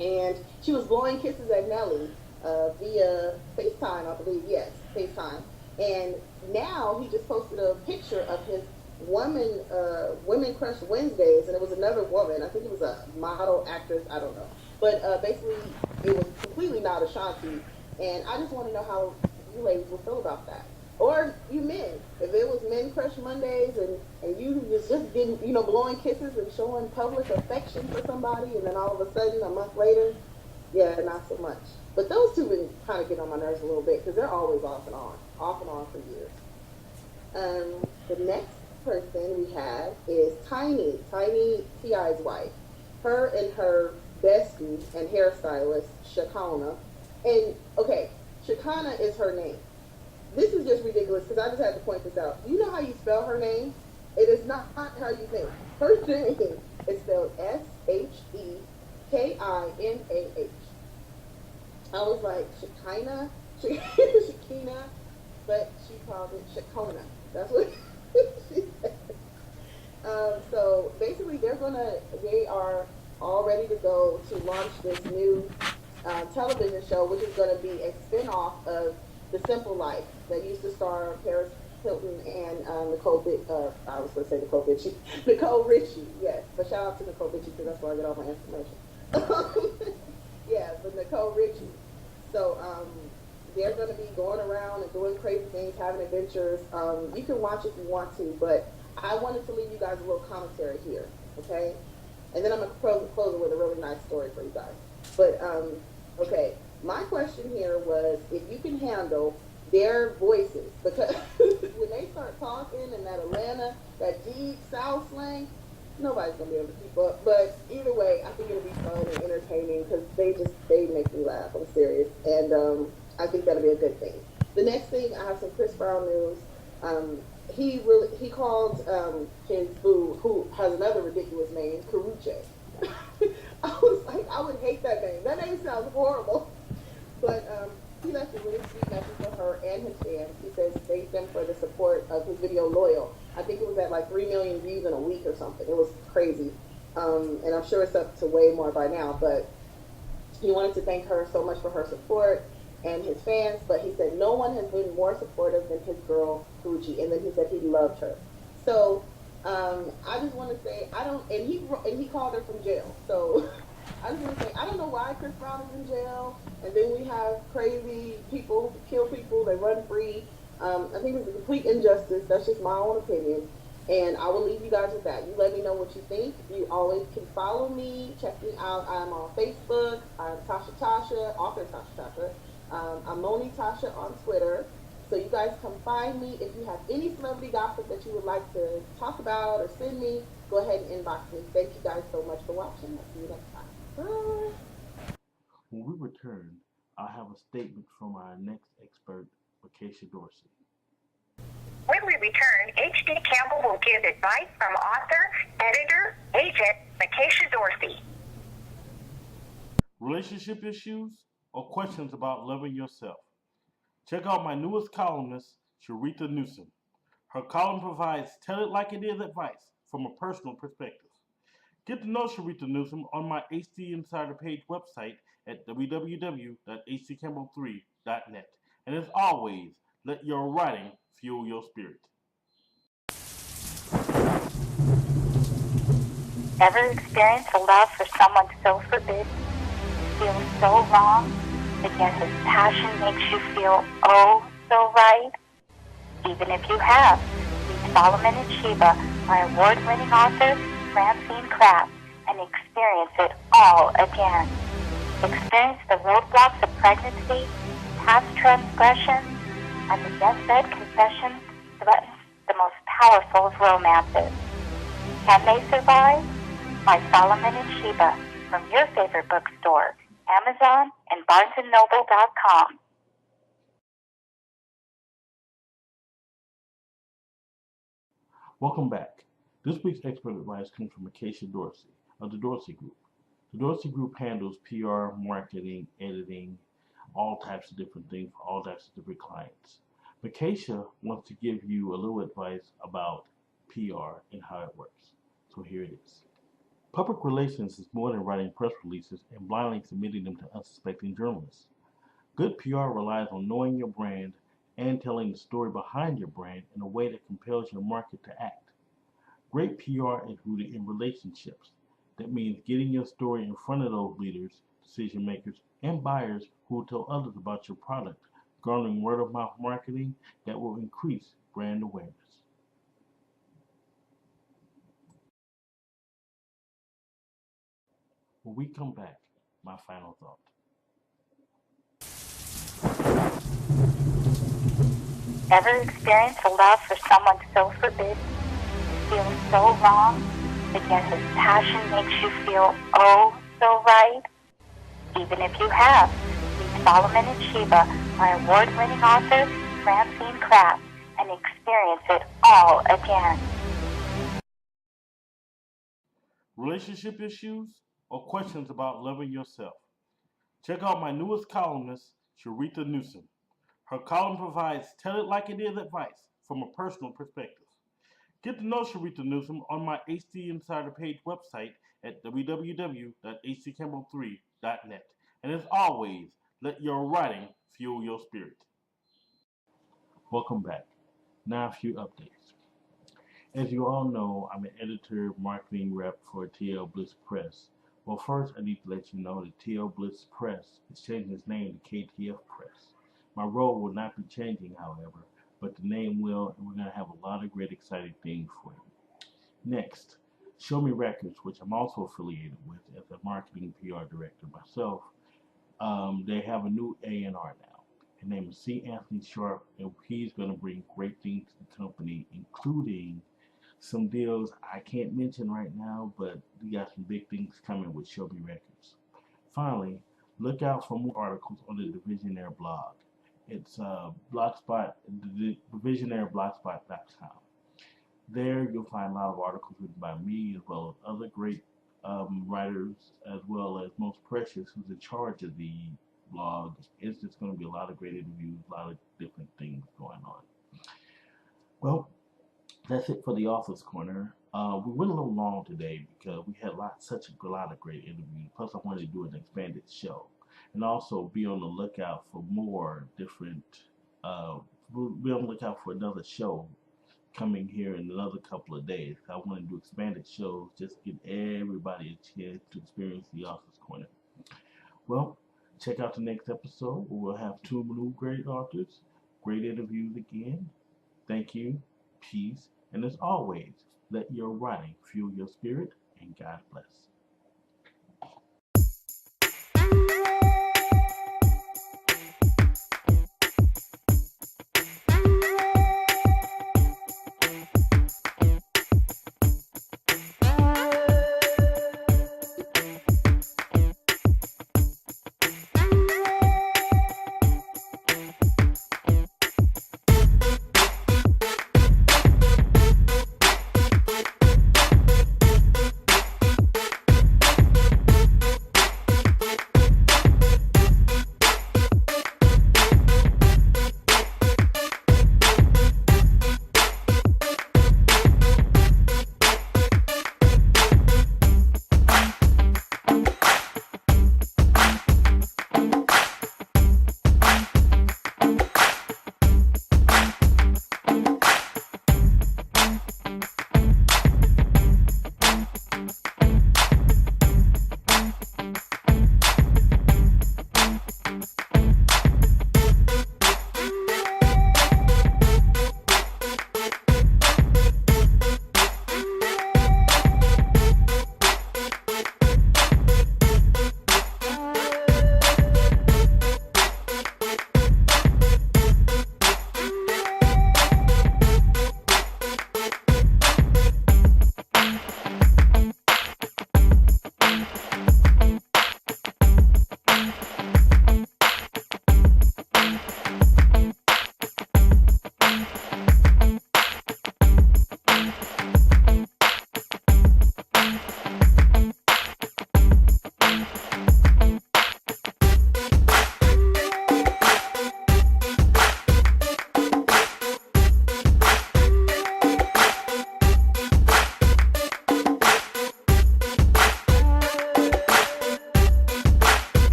and she was blowing kisses at Nelly via FaceTime, I believe. Yes, FaceTime. And now he just posted a picture of his Women Crush Wednesdays, and it was another woman. I think it was a model, actress, I don't know. But basically, it was completely not Ashanti. And I just want to know how you ladies will feel about that. Or you men. If it was Men Crush Mondays and you was just getting, blowing kisses and showing public affection for somebody, and then all of a sudden, a month later, yeah, not so much. But those two been kind of getting on my nerves a little bit because they're always off and on for years. The next person we have is Tiny T.I.'s wife. Her and her bestie and hairstylist, Shakona. And, okay, Shakona is her name. This is just ridiculous because I just had to point this out. You know how you spell her name? It is not how you think. Her name is spelled Shekinaah. I was like, Shekina, but she called it Shakona. That's what she said. So basically, they are all ready to go to launch this new television show, which is going to be a spin-off of The Simple Life that used to star Paris Hilton and Nicole Richie. Yes, but shout out to Nicole Richie because that's where I get all my information. Yeah, but Nicole Richie. So they're going to be going around and doing crazy things, having adventures. You can watch if you want to, but I wanted to leave you guys a little commentary here, okay? And then I'm going to close it with a really nice story for you guys. But, okay, my question here was if you can handle their voices, because when they start talking in that Atlanta, that deep South slang, nobody's going to be able to keep up. But either way, I think it'll be fun and entertaining because they make me laugh. I'm serious. And I think that'll be a good thing. The next thing, I have some Chris Brown news. he called his boo, who has another ridiculous name, Karuche. I was like, I would hate that name. That name sounds horrible. But he left a really sweet message for her and his fans. He says thank them for the support of his video Loyal. I think it was at like 3 million views in a week or something. It was crazy. And I'm sure it's up to way more by now. But he wanted to thank her so much for her support and his fans. But he said no one has been more supportive than his girl, Fuji. And then he said he loved her. So I just want to say, I don't, and he called her from jail. So I just want to say, I don't know why Chris Brown is in jail, and then we have crazy people who kill people, they run free. I think it's a complete injustice. That's just my own opinion. And I will leave you guys with that. You let me know what you think. You always can follow me. Check me out. I'm on Facebook. I'm Tasha, author Tasha. I'm Moni Tasha on Twitter. So you guys come find me. If you have any celebrity gossip that you would like to talk about or send me, go ahead and inbox me. Thank you guys so much for watching. I'll see you next time. Bye. When we return, I'll have a statement from our next expert, Makasha Dorsey. When we return, H.D. Campbell will give advice from author, editor, agent Makasha Dorsey. Relationship issues or questions about loving yourself? Check out my newest columnist, Sharitha Newsom. Her column provides tell it like it is advice from a personal perspective. Get to know Sharitha Newsom on my HD Insider page website at www.hdcampbell3.net. And as always, let your writing fuel your spirit. Ever experienced a love for someone so forbidden, you feel so wrong, but yet his passion makes you feel oh so right? Even if you have, meet Solomon and Sheba, my award-winning author, Francine Kraft, and experience it all again. Experience the roadblocks of pregnancy, past transgressions, and the deathbed confessions threatens the most powerful of romances. Can they survive? By Solomon and Sheba from your favorite bookstore, Amazon, and BarnesandNoble.com. Welcome back. This week's expert advice comes from Makasha Dorsey of the Dorsey Group. The Dorsey Group handles PR, marketing, editing, all types of different things for all types of different clients. Makasha wants to give you a little advice about PR and how it works. So here it is. Public relations is more than writing press releases and blindly submitting them to unsuspecting journalists. Good PR relies on knowing your brand and telling the story behind your brand in a way that compels your market to act. Great PR is rooted in relationships. That means getting your story in front of those leaders, decision makers, and buyers who will tell others about your product, garnering word of mouth marketing that will increase brand awareness. When we come back, my final thought. Ever experienced a love for someone so forbidden, you feel so wrong, but yet his passion makes you feel oh so right? Even if you have, meet Solomon and Sheba, my award-winning author, Francine Kraft, and experience it all again. Relationship issues or questions about loving yourself? Check out my newest columnist, Sharitha Newsom. Her column provides tell it like it is advice from a personal perspective. Get to know Sharitha Newsom on my HD Insider page website at www.hdcampbell3.net. And as always, let your writing fuel your spirit. Welcome back. Now a few updates. As you all know, I'm an editor, marketing rep for TL Bliss Press. Well, first I need to let you know that TL Bliss Press is changing its name to KTF Press. My role will not be changing, however, but the name will, and we're going to have a lot of great exciting things for you. Next, Show Me Records, which I'm also affiliated with as a marketing PR director myself. They have a new A&R now. His name is C. Anthony Sharp, and he's going to bring great things to the company, including some deals I can't mention right now, but we got some big things coming with Shelby Records. Finally, look out for more articles on the Divisionaire blog. It's Blogspot, the visionaryblogspot.com. There you'll find a lot of articles written by me as well as other great writers, as well as Most Precious, who's in charge of the blog. It's just going to be a lot of great interviews, a lot of different things going on. Well, that's it for the Author's Corner. We went a little long today because we had such a lot of great interviews. Plus, I wanted to do an expanded show, and also be on the lookout for more different. We'll be on the lookout for another show coming here in another couple of days. I want to do expanded shows, just give everybody a chance to experience the Author's Corner. Well, check out the next episode where we'll have two new great authors, great interviews again. Thank you, peace, and as always, let your writing fuel your spirit, and God bless.